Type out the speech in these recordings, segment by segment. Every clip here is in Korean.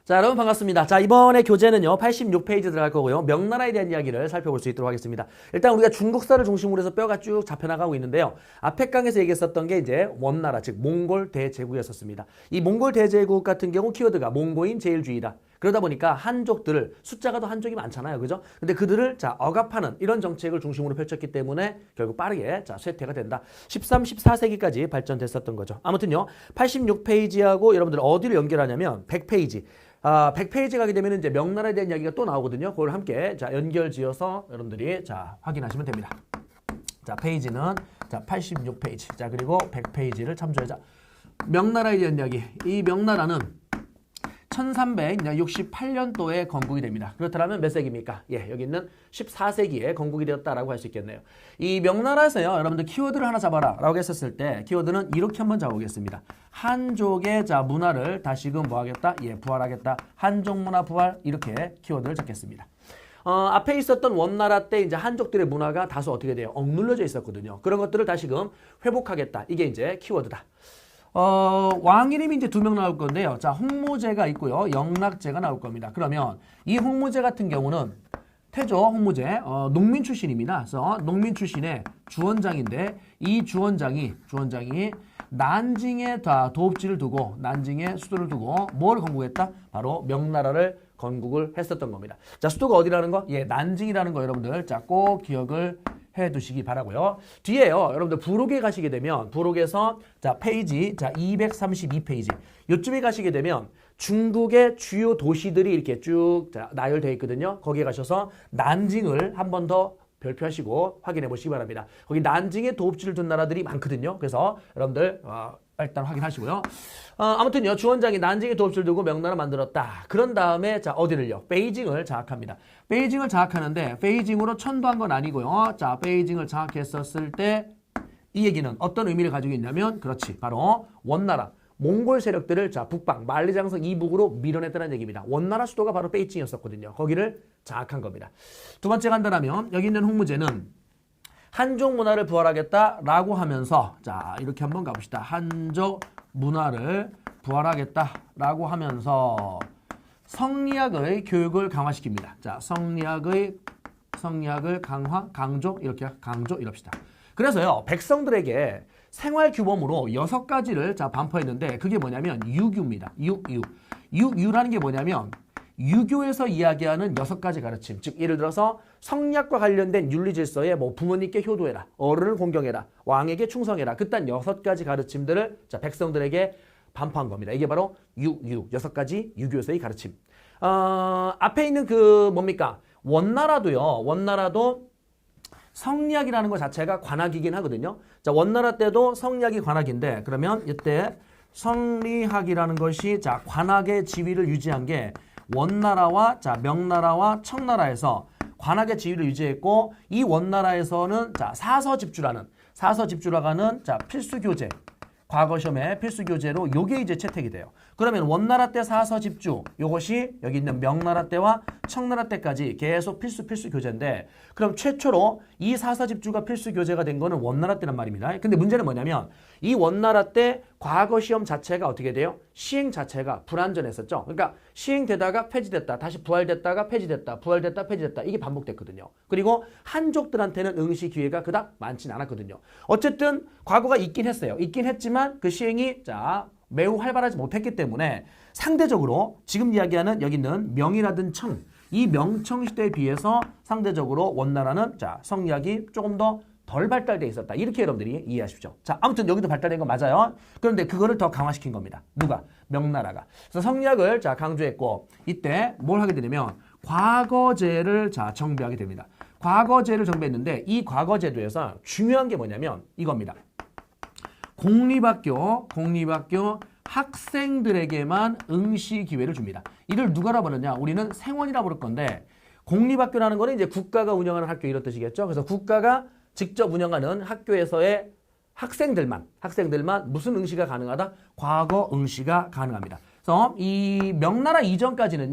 자, 여러분 반갑습니다. 자, 이번에 교재는요, 86페이지 들어갈 거고요. 명나라에 대한 이야기를 살펴볼 수 있도록 하겠습니다. 일단 우리가 중국사를 중심으로 해서 뼈가 쭉 잡혀나가고 있는데요. 앞에 강에서 얘기했었던 게 이제 원나라, 즉 몽골 대제국이었었습니다. 이 몽골 대제국 같은 경우 키워드가 몽고인 제일주의다. 그러다 보니까 한족들을, 숫자가 더 한족이 많잖아요. 그죠? 근데 그들을 억압하는 이런 정책을 중심으로 펼쳤기 때문에 결국 빠르게 쇠퇴가 된다. 13, 14세기까지 발전됐었던 거죠. 아무튼요, 86페이지하고 여러분들 어디를 연결하냐면 100페이지. 100페이지 가게 되면 이제 명나라에 대한 이야기가 또 나오거든요. 그걸 함께 연결 지어서 여러분들이 확인하시면 됩니다. 자, 페이지는 86페이지. 자, 그리고 100페이지를 참조해. 자, 명나라에 대한 이야기. 이 명나라는 1368년도에 건국이 됩니다. 그렇다면 몇 세기입니까? 예, 여기 있는 14세기에 건국이 되었다라고 할 수 있겠네요. 이 명나라에서요, 여러분들 키워드를 하나 잡아라 라고 했었을 때 키워드는 이렇게 한번 잡아보겠습니다. 한족의 문화를 다시금 뭐하겠다? 예, 부활하겠다. 한족 문화 부활, 이렇게 키워드를 잡겠습니다. 앞에 있었던 원나라 때 이제 한족들의 문화가 다소 어떻게 돼요? 억눌려져 있었거든요. 그런 것들을 다시금 회복하겠다. 이게 이제 키워드다. 왕 이름이 이제 2명 나올 건데요. 자, 홍무제가 있고요. 영락제가 나올 겁니다. 그러면 이 홍무제 같은 경우는 태조 홍무제, 농민 출신입니다. 그래서 농민 출신의 주원장인데 이 주원장이 난징에 도읍지를 두고, 난징에 수도를 두고 뭘 건국했다? 바로 명나라를 건국을 했었던 겁니다. 자, 수도가 어디라는 거? 예, 난징이라는 거 여러분들 꼭 기억을 해 두시기 바라고요. 뒤에요, 여러분들 부록에 가시게 되면 부록에서 페이지 232페이지 요쯤에 가시게 되면 중국의 주요 도시들이 이렇게 쭉 나열되어 있거든요. 거기에 가셔서 난징을 한 번 더 별표하시고 확인해 보시기 바랍니다. 거기 난징에 도읍지를 둔 나라들이 많거든요. 그래서 여러분들 일단 확인하시고요. 아무튼요, 주원장이 난징에 도읍지를 두고 명나라 만들었다. 그런 다음에 어디를요? 베이징을 장악합니다. 베이징을 장악하는데 베이징으로 천도한 건 아니고요. 자, 베이징을 장악했었을 때 이 얘기는 어떤 의미를 가지고 있냐면, 그렇지, 바로 원나라, 몽골 세력들을 북방, 만리장성 이북으로 밀어냈다는 얘기입니다. 원나라 수도가 바로 베이징이었었거든요. 거기를 장악한 겁니다. 두 번째 간다라면 여기 있는 홍무제는 한족 문화를 부활하겠다라고 하면서, 자, 이렇게 한번 가봅시다. 한족 문화를 부활하겠다라고 하면서 성리학의 교육을 강화시킵니다. 자, 성리학을 강조, 이렇게 강조 이럽시다. 그래서요, 백성들에게 생활 규범으로 6가지를 반포했는데 그게 뭐냐면 유교입니다. 유교라는 게 뭐냐면 유교에서 이야기하는 6가지 가르침. 즉, 예를 들어서 성리학과 관련된 윤리질서에 부모님께 효도해라, 어른을 공경해라, 왕에게 충성해라, 그딴 6가지 가르침들을 백성들에게 반포한 겁니다. 이게 바로 6가지 유교에서의 가르침. 앞에 있는 뭡니까? 원나라도 성리학이라는 것 자체가 관학이긴 하거든요. 자, 원나라 때도 성리학이 관학인데, 그러면 이때 성리학이라는 것이 관학의 지위를 유지한 게 원나라와 명나라와 청나라에서 관학의 지위를 유지했고, 이 원나라에서는 사서집주라고 하는 필수교재, 과거 시험에 필수교재로 요게 이제 채택이 돼요. 그러면 원나라 때 사서집주, 요것이 여기 있는 명나라 때와 청나라 때까지 계속 필수 교재인데, 그럼 최초로 이 사서집주가 필수 교재가 된 거는 원나라 때란 말입니다. 근데 문제는 뭐냐면 이 원나라 때 과거 시험 자체가 어떻게 돼요? 시행 자체가 불완전했었죠. 그러니까 시행되다가 폐지됐다, 다시 부활됐다가 폐지됐다, 부활됐다, 폐지됐다, 이게 반복됐거든요. 그리고 한족들한테는 응시 기회가 그닥 많지는 않았거든요. 어쨌든 과거가 있긴 했어요. 있긴 했지만 그 시행이 매우 활발하지 못했기 때문에 상대적으로 지금 이야기하는 여기 있는 명이라든 청, 이 명청 시대에 비해서 상대적으로 원나라는 성리학이 조금 더 덜 발달돼 있었다. 이렇게 여러분들이 이해하십시오. 자, 아무튼 여기도 발달된 거 맞아요. 그런데 그거를 더 강화시킨 겁니다. 누가? 명나라가. 그래서 성리학을 강조했고, 이때 뭘 하게 되냐면 과거제를 정비하게 됩니다. 과거제를 정비했는데 이 과거제도에서 중요한 게 뭐냐면 이겁니다. 공립학교 학생들에게만 응시 기회를 줍니다. 이를 누가라 부르냐? 우리는 생원이라 부를 건데, 공립학교라는 거는 이제 국가가 운영하는 학교 이런 뜻이겠죠. 그래서 국가가 직접 운영하는 학교에서의 학생들만 무슨 응시가 가능하다? 과거 응시가 가능합니다. 그래서 이 명나라 이전까지는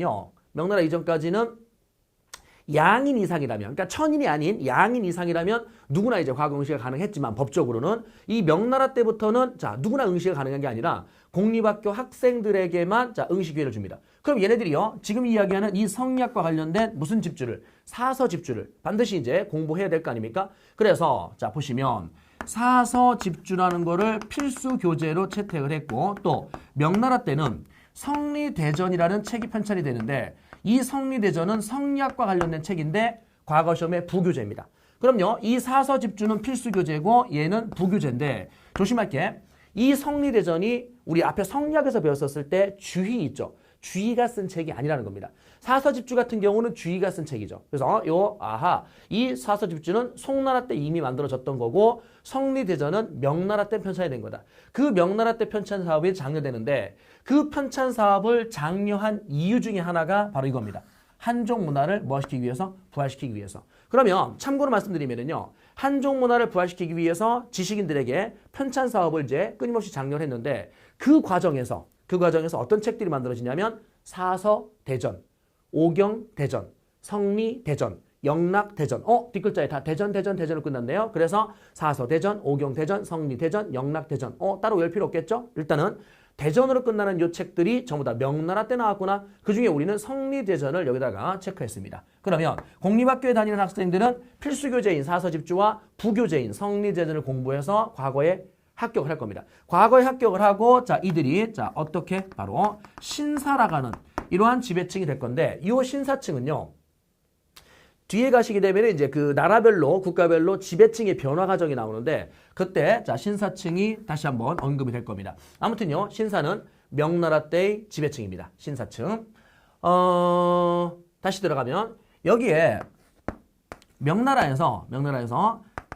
양인 이상이라면, 그러니까 천인이 아닌 양인 이상이라면 누구나 이제 과거 응시가 가능했지만 법적으로는 이 명나라 때부터는 자 누구나 응시가 가능한 게 아니라 공립학교 학생들에게만 자 응시 기회를 줍니다. 그럼 얘네들이요 지금 이야기하는 이 성리학과 관련된 무슨 집주를 사서 집주를 반드시 이제 공부해야 될 거 아닙니까? 그래서 자 보시면 사서 집주라는 거를 필수 교재로 채택을 했고 또 명나라 때는 성리대전이라는 책이 편찬이 되는데 이 성리대전은 성리학과 관련된 책인데 과거 시험의 부교재입니다. 그럼요. 이 사서 집주는 필수 교재고 얘는 부교재인데 조심할 게 이 성리대전이 우리 앞에 성리학에서 배웠었을 때 주희 있죠. 주희가 쓴 책이 아니라는 겁니다. 사서집주 같은 경우는 주희가 쓴 책이죠. 그래서 이 사서집주는 송나라 때 이미 만들어졌던 거고 성리대전은 명나라 때 편찬이 된 거다. 그 명나라 때 편찬 사업이 장려되는데 그 편찬 사업을 장려한 이유 중에 하나가 바로 이겁니다. 한족 문화를 무엇시키기 위해서? 부활시키기 위해서. 그러면 참고로 말씀드리면요. 한족 문화를 부활시키기 위해서 지식인들에게 편찬 사업을 이제 끊임없이 장려를 했는데 그 과정에서 어떤 책들이 만들어지냐면 사서대전, 오경대전, 성리대전, 영락대전. 뒷글자에 다 대전으로 끝났네요. 그래서 사서대전, 오경대전, 성리대전, 영락대전. 따로 외울 필요 없겠죠? 일단은 대전으로 끝나는 요 책들이 전부 다 명나라 때 나왔구나. 그중에 우리는 성리대전을 여기다가 체크했습니다. 그러면 공립학교에 다니는 학생들은 필수교재인 사서집주와 부교재인 성리대전을 공부해서 과거에 합격을 할 겁니다. 과거에 합격을 하고 자 이들이 자 어떻게 바로 신사라가는 이러한 지배층이 될 건데 이 신사층은요. 뒤에 가시게 되면 이제 그 나라별로 국가별로 지배층의 변화 과정이 나오는데 그때 자 신사층이 다시 한번 언급이 될 겁니다. 아무튼요. 신사는 명나라 때의 지배층입니다. 신사층. 다시 들어가면 여기에 명나라에서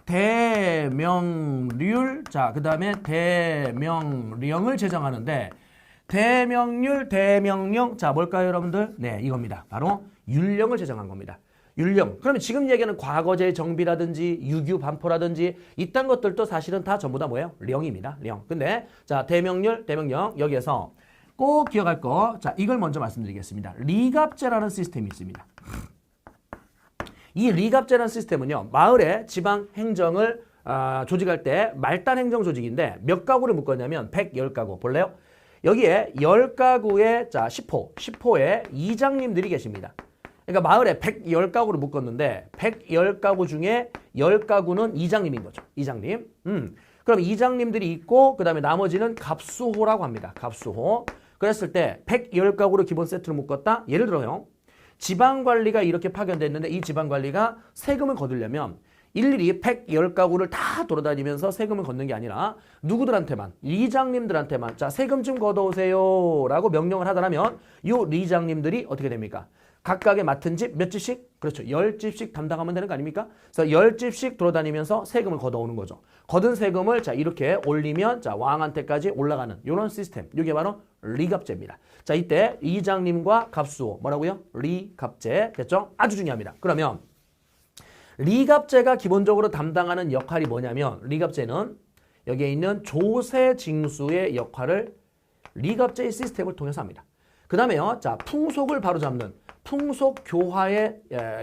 대명률 자 그다음에 대명령을 제정하는데 대명률 대명령 자 뭘까요 여러분들? 네 이겁니다. 바로 율령을 제정한 겁니다. 율령. 그러면 지금 얘기하는 과거제 정비라든지 유규 반포라든지 이딴 것들도 사실은 다 전부 다 뭐예요? 령입니다. 령. 근데 자 대명률 대명령 여기에서 꼭 기억할 거 자 이걸 먼저 말씀드리겠습니다. 리갑제라는 시스템이 있습니다. 이 리갑제라는 시스템은요. 마을의 지방 행정을 조직할 때 말단 행정 조직인데 몇 가구를 묶었냐면 110가구. 볼래요? 여기에 10가구의 자 10호의 이장님들이 계십니다. 그러니까 마을에 110가구를 묶었는데 110가구 중에 10가구는 이장님인 거죠. 이장님. 그럼 이장님들이 있고 그다음에 나머지는 갑수호라고 합니다. 갑수호. 그랬을 때 110가구를 기본 세트로 묶었다. 예를 들어요. 지방관리가 이렇게 파견됐는데 이 지방관리가 세금을 거두려면 일일이 110가구를 다 돌아다니면서 세금을 걷는 게 아니라 누구들한테만 리장님들한테만 자 세금 좀 걷어오세요 라고 명령을 하더라면 이 리장님들이 어떻게 됩니까? 각각의 맡은 집 몇 집씩? 그렇죠. 10집씩 담당하면 되는 거 아닙니까? 그래서 10집씩 돌아다니면서 세금을 걷어오는 거죠. 거둔 세금을 자 이렇게 올리면 자 왕한테까지 올라가는 이런 시스템. 이게 바로 리갑제입니다. 자 이때 이장님과 갑수호 뭐라고요? 리갑제. 됐죠? 아주 중요합니다. 그러면 리갑제가 기본적으로 담당하는 역할이 뭐냐면 리갑제는 여기에 있는 조세징수의 역할을 리갑제의 시스템을 통해서 합니다. 그 다음에요. 자 풍속을 바로잡는 풍속 교화의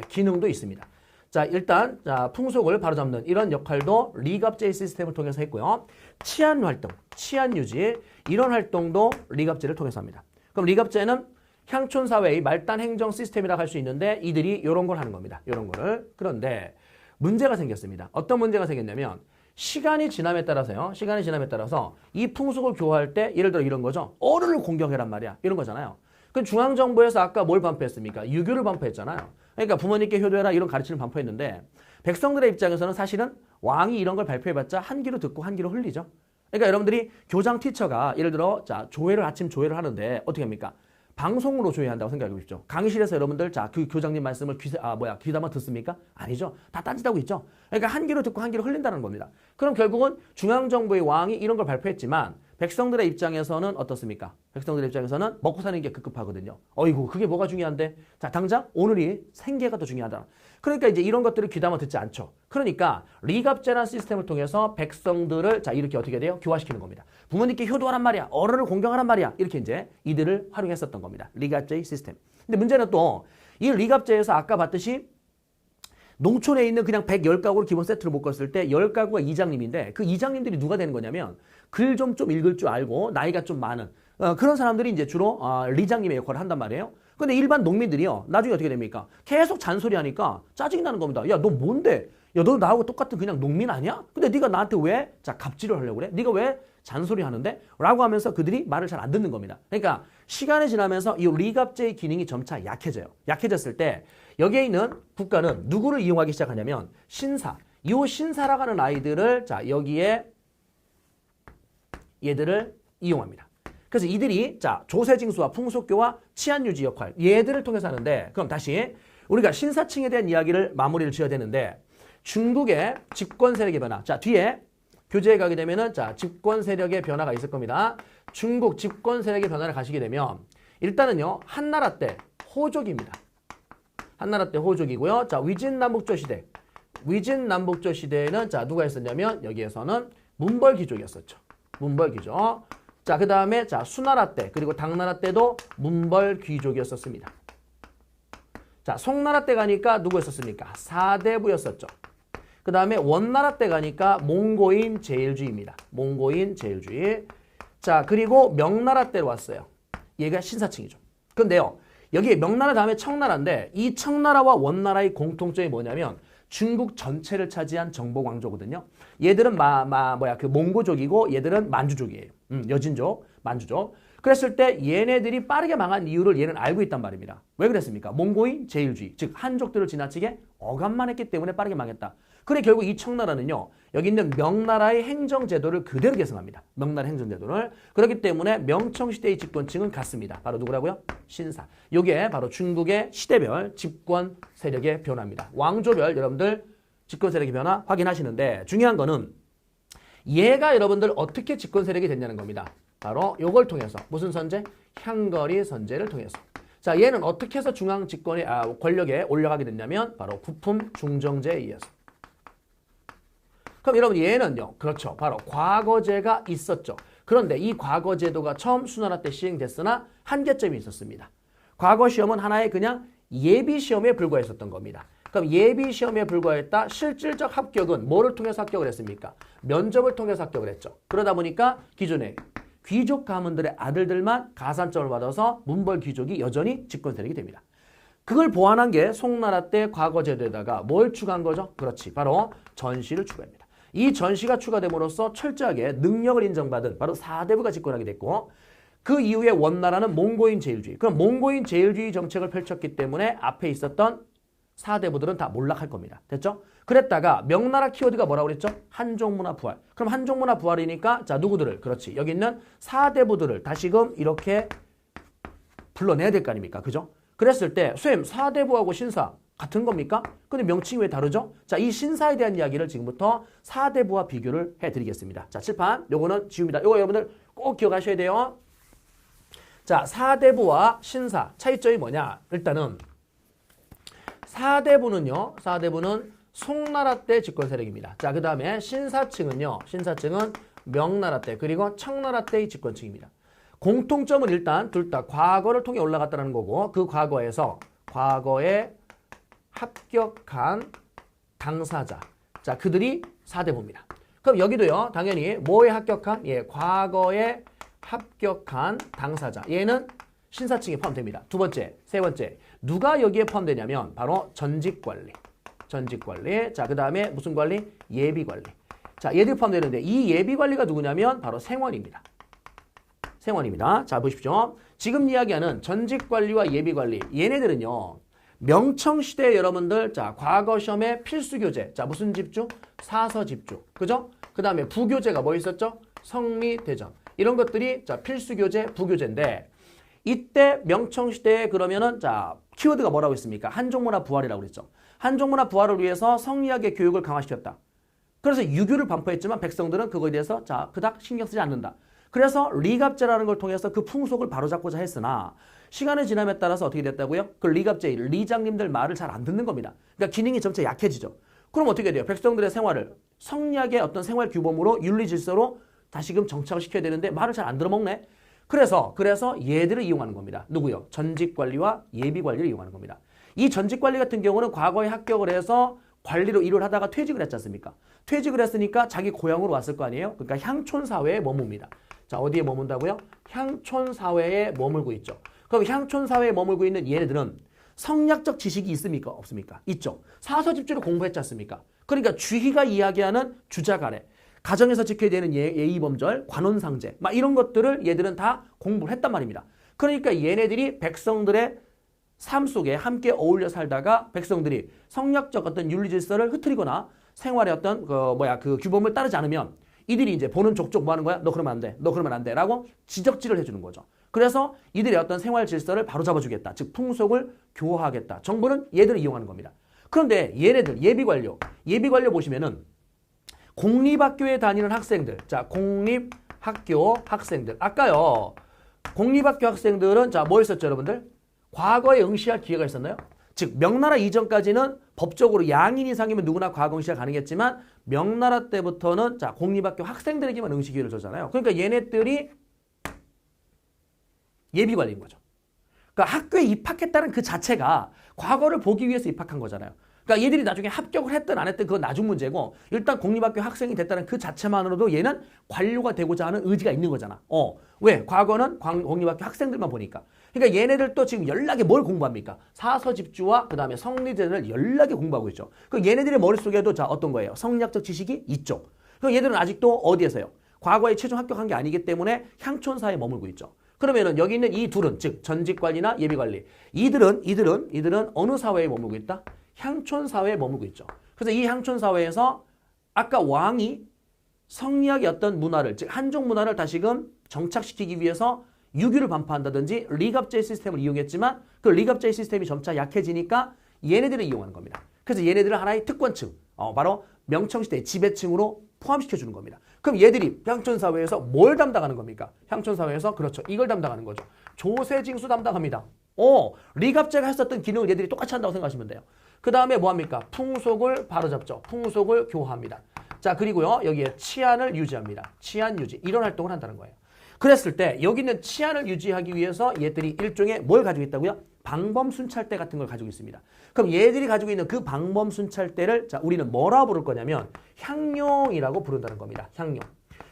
기능도 있습니다. 자 일단 자, 풍속을 바로잡는 이런 역할도 리갑제의 시스템을 통해서 했고요. 치안 활동, 치안 유지 이런 활동도 리갑제를 통해서 합니다. 그럼 리갑제는 향촌 사회의 말단 행정 시스템이라고 할 수 있는데 이들이 이런 걸 하는 겁니다. 이런 거를. 그런데 문제가 생겼습니다. 어떤 문제가 생겼냐면 시간이 지남에 따라서요. 시간이 지남에 따라서 이 풍속을 교화할 때 예를 들어 이런 거죠. 어른을 공경해란 말이야. 이런 거잖아요. 그 중앙정부에서 아까 뭘 반포했습니까? 유교를 반포했잖아요. 그러니까 부모님께 효도해라 이런 가르침을 반포했는데 백성들의 입장에서는 사실은 왕이 이런 걸 발표해봤자 한 귀로 듣고 한 귀로 흘리죠. 그러니까 여러분들이 교장 티처가 예를 들어 자 아침 조회를 하는데 어떻게 합니까? 방송으로 조회한다고 생각해 보십시오. 강의실에서 여러분들 자 그 교장님 말씀을 귀담아 듣습니까? 아니죠. 다 딴짓하고 있죠. 그러니까 한 귀로 듣고 한 귀로 흘린다는 겁니다. 그럼 결국은 중앙정부의 왕이 이런 걸 발표했지만 백성들의 입장에서는 어떻습니까? 백성들의 입장에서는 먹고 사는 게 급급하거든요. 어이구 그게 뭐가 중요한데? 자 당장 오늘이 생계가 더 중요하다. 그러니까 이제 이런 것들을 귀담아 듣지 않죠. 그러니까 리갑제라는 시스템을 통해서 백성들을 자 이렇게 어떻게 돼요? 교화시키는 겁니다. 부모님께 효도하란 말이야. 어른을 공경하란 말이야. 이렇게 이제 이들을 활용했었던 겁니다. 리갑제의 시스템. 근데 문제는 또 이 리갑제에서 아까 봤듯이 농촌에 있는 그냥 110가구를 기본 세트로 묶었을 때 10가구가 이장님인데 그 이장님들이 누가 되는 거냐면 글 좀 읽을 줄 알고 나이가 좀 많은 그런 사람들이 이제 주로 리장님의 역할을 한단 말이에요. 근데 일반 농민들이요. 나중에 어떻게 됩니까? 계속 잔소리하니까 짜증이 나는 겁니다. 야, 너 뭔데? 야, 너 나하고 똑같은 그냥 농민 아니야? 근데 네가 나한테 왜 갑질을 하려고 그래? 네가 왜 잔소리 하는데? 라고 하면서 그들이 말을 잘 안 듣는 겁니다. 그러니까 시간이 지나면서 이 리갑제의 기능이 점차 약해져요. 약해졌을 때 여기에 있는 국가는 누구를 이용하기 시작하냐면 신사. 이 신사라고 하는 아이들을 여기에 얘들을 이용합니다. 그래서 이들이 조세징수와 풍속교와 치안유지 역할 얘들을 통해서 하는데 그럼 다시 우리가 신사층에 대한 이야기를 마무리를 지어야 되는데 중국의 집권 세력의 변화. 뒤에 교재에 가게 되면은 집권 세력의 변화가 있을 겁니다. 중국 집권 세력의 변화를 가시게 되면 일단은요. 한나라 때 호족입니다. 한나라 때 호족이고요. 위진남북조 시대. 위진남북조 시대에는 누가 있었냐면 여기에서는 문벌귀족이었었죠. 문벌귀족. 그 다음에 수나라 때 그리고 당나라 때도 문벌귀족이었었습니다. 송나라 때 가니까 누구였었습니까? 사대부였었죠. 그 다음에 원나라 때 가니까 몽고인 제일주의입니다. 몽고인 제일주의. 그리고 명나라 때로 왔어요. 얘가 신사층이죠. 근데요. 여기 명나라 다음에 청나라인데 이 청나라와 원나라의 공통점이 뭐냐면 중국 전체를 차지한 정복왕조거든요. 얘들은 그 몽고족이고 얘들은 만주족이에요. 여진족, 만주족. 그랬을 때 얘네들이 빠르게 망한 이유를 얘는 알고 있단 말입니다. 왜 그랬습니까? 몽고인 제일주의, 즉 한족들을 지나치게 억압만 했기 때문에 빠르게 망했다. 그래 결국 이 청나라는요. 여기 있는 명나라의 행정제도를 그대로 계승합니다. 명나라 행정제도를. 그렇기 때문에 명청시대의 집권층은 같습니다. 바로 누구라고요? 신사. 이게 바로 중국의 시대별 집권 세력의 변화입니다. 왕조별 여러분들 집권 세력의 변화 확인하시는데 중요한 거는 얘가 여러분들 어떻게 집권 세력이 됐냐는 겁니다. 바로 이걸 통해서 무슨 선제? 향거리 선제를 통해서. 얘는 어떻게 해서 중앙 집권의 권력에 올라가게 됐냐면 바로 구품 중정제에 의해서. 그럼 여러분 얘는요. 그렇죠. 바로 과거제가 있었죠. 그런데 이 과거제도가 처음 수나라 때 시행됐으나 한계점이 있었습니다. 과거 시험은 하나의 그냥 예비시험에 불과했었던 겁니다. 그럼 예비시험에 불과했다. 실질적 합격은 뭐를 통해서 합격을 했습니까? 면접을 통해서 합격을 했죠. 그러다 보니까 기존에 귀족 가문들의 아들들만 가산점을 받아서 문벌귀족이 여전히 집권 세력이 됩니다. 그걸 보완한 게 송나라 때 과거제도에다가 뭘 추가한 거죠? 그렇지. 바로 전시를 추가합니다. 이 전시가 추가됨으로써 철저하게 능력을 인정받은 바로 사대부가 집권하게 됐고 그 이후에 원나라는 몽고인 제일주의. 그럼 몽고인 제일주의 정책을 펼쳤기 때문에 앞에 있었던 사대부들은 다 몰락할 겁니다. 됐죠? 그랬다가 명나라 키워드가 뭐라고 그랬죠? 한족문화 부활. 그럼 한족문화 부활이니까 누구들을? 그렇지. 여기 있는 사대부들을 다시금 이렇게 불러내야 될 거 아닙니까? 그죠? 그랬을 때 쌤 사대부하고 신사 같은 겁니까? 근데 명칭이 왜 다르죠? 이 신사에 대한 이야기를 지금부터 사대부와 비교를 해드리겠습니다. 칠판 요거는 지웁니다. 요거 여러분들 꼭 기억하셔야 돼요. 사대부와 신사 차이점이 뭐냐? 일단은 사대부는요. 사대부는 송나라 때 집권 세력입니다. 그 다음에 신사층은요. 신사층은 명나라 때 그리고 청나라 때의 집권층입니다. 공통점은 일단 둘 다 과거를 통해 올라갔다는 거고 그 과거에서 과거에 합격한 당사자. 그들이 사대부입니다. 그럼 여기도요. 당연히 뭐에 합격한? 과거에 합격한 당사자. 얘는 신사층에 포함됩니다. 두 번째, 세 번째. 누가 여기에 포함되냐면 바로 전직관리. 전직관리. 그 다음에 무슨 관리? 예비관리. 얘들이 포함되는데 이 예비관리가 누구냐면 바로 생원입니다. 생원입니다. 보십시오. 지금 이야기하는 전직관리와 예비관리. 얘네들은요. 명청시대 여러분들 과거 시험에 필수 교재. 무슨 집주? 사서 집주. 그죠? 그 다음에 부교재가 뭐 있었죠? 성리대전. 이런 것들이 필수 교재, 부교재인데 이때 명청시대에 그러면은 키워드가 뭐라고 했습니까? 한족문화 부활이라고 그랬죠. 한족문화 부활을 위해서 성리학의 교육을 강화시켰다. 그래서 유교를 반포했지만 백성들은 그거에 대해서 그닥 신경 쓰지 않는다. 그래서 리갑제라는 걸 통해서 그 풍속을 바로잡고자 했으나 시간의 지남에 따라서 어떻게 됐다고요? 그 리갑제, 리장님들 말을 잘 안 듣는 겁니다. 그러니까 기능이 점차 약해지죠. 그럼 어떻게 돼요? 백성들의 생활을 성리학의 어떤 생활 규범으로 윤리 질서로 다시금 정착을 시켜야 되는데 말을 잘 안 들어먹네. 그래서 얘들을 이용하는 겁니다. 누구요? 전직관리와 예비관리를 이용하는 겁니다. 이 전직관리 같은 경우는 과거에 합격을 해서 관리로 일을 하다가 퇴직을 했지 않습니까? 퇴직을 했으니까 자기 고향으로 왔을 거 아니에요? 그러니까 향촌 사회에 머뭅니다. 자, 어디에 머문다고요? 향촌 사회에 머물고 있죠. 그럼 향촌 사회에 머물고 있는 얘네들은 성리학적 지식이 있습니까? 없습니까? 있죠. 사서집주를 공부했지 않습니까? 그러니까 주희가 이야기하는 주자가래, 가정에서 지켜야 되는 예의범절, 관혼상제, 막 이런 것들을 얘들은 다 공부를 했단 말입니다. 그러니까 얘네들이 백성들의 삶 속에 함께 어울려 살다가 백성들이 성리학적 어떤 윤리질서를 흐트리거나 생활의 어떤 그 규범을 따르지 않으면 이들이 이제 보는 족족 뭐 하는 거야? 너 그러면 안 돼. 너 그러면 안 돼. 라고 지적질을 해주는 거죠. 그래서 이들의 어떤 생활 질서를 바로잡아주겠다. 즉 풍속을 교화하겠다. 정부는 얘들을 이용하는 겁니다. 그런데 얘네들 예비관료 보시면은 공립학교에 다니는 학생들. 자, 공립학교 학생들. 아까요. 공립학교 학생들은 자, 뭐 했었죠, 여러분들? 과거에 응시할 기회가 있었나요? 즉 명나라 이전까지는 법적으로 양인 이상이면 누구나 과거 응시가 가능했지만 명나라 때부터는 자 공립학교 학생들에게만 응시 기회를 줬잖아요. 그러니까 얘네들이 예비관리인 거죠. 그러니까 학교에 입학했다는 그 자체가 과거를 보기 위해서 입학한 거잖아요. 그러니까 얘들이 나중에 합격을 했든 안 했든 그건 나중 문제고 일단 공립학교 학생이 됐다는 그 자체만으로도 얘는 관료가 되고자 하는 의지가 있는 거잖아. 왜? 과거는 공립학교 학생들만 보니까. 그러니까 얘네들도 지금 연락에 뭘 공부합니까? 사서집주와 그 다음에 성리제를 연락에 공부하고 있죠. 그 얘네들의 머릿속에도 자 어떤 거예요? 성리학적 지식이 있죠. 그 얘들은 아직도 어디에서요? 과거에 최종 합격한 게 아니기 때문에 향촌사에 머물고 있죠. 그러면은 여기 있는 이 둘은 즉 전직관리나 예비관리 이들은 어느 사회에 머물고 있다? 향촌 사회에 머물고 있죠. 그래서 이 향촌 사회에서 아까 왕이 성리학의 어떤 문화를 즉 한족 문화를 다시금 정착시키기 위해서 유교를 반포한다든지 리갑제의 시스템을 이용했지만 그 리갑제의 시스템이 점차 약해지니까 얘네들을 이용하는 겁니다. 그래서 얘네들은 하나의 특권층, 바로 명청시대의 지배층으로 포함시켜주는 겁니다. 그럼 얘들이 향촌사회에서 뭘 담당하는 겁니까? 향촌사회에서 그렇죠. 이걸 담당하는 거죠. 조세징수 담당합니다. 리갑제가 했었던 기능을 얘들이 똑같이 한다고 생각하시면 돼요. 그 다음에 뭐합니까? 풍속을 바로잡죠. 풍속을 교화합니다. 자, 그리고요. 여기에 치안을 유지합니다. 치안 유지. 이런 활동을 한다는 거예요. 그랬을 때 여기 있는 치안을 유지하기 위해서 얘들이 일종의 뭘 가지고 있다고요? 방범순찰대 같은 걸 가지고 있습니다. 그럼 얘들이 가지고 있는 그 방범순찰대를 자 우리는 뭐라 부를 거냐면 향룡이라고 부른다는 겁니다. 향룡.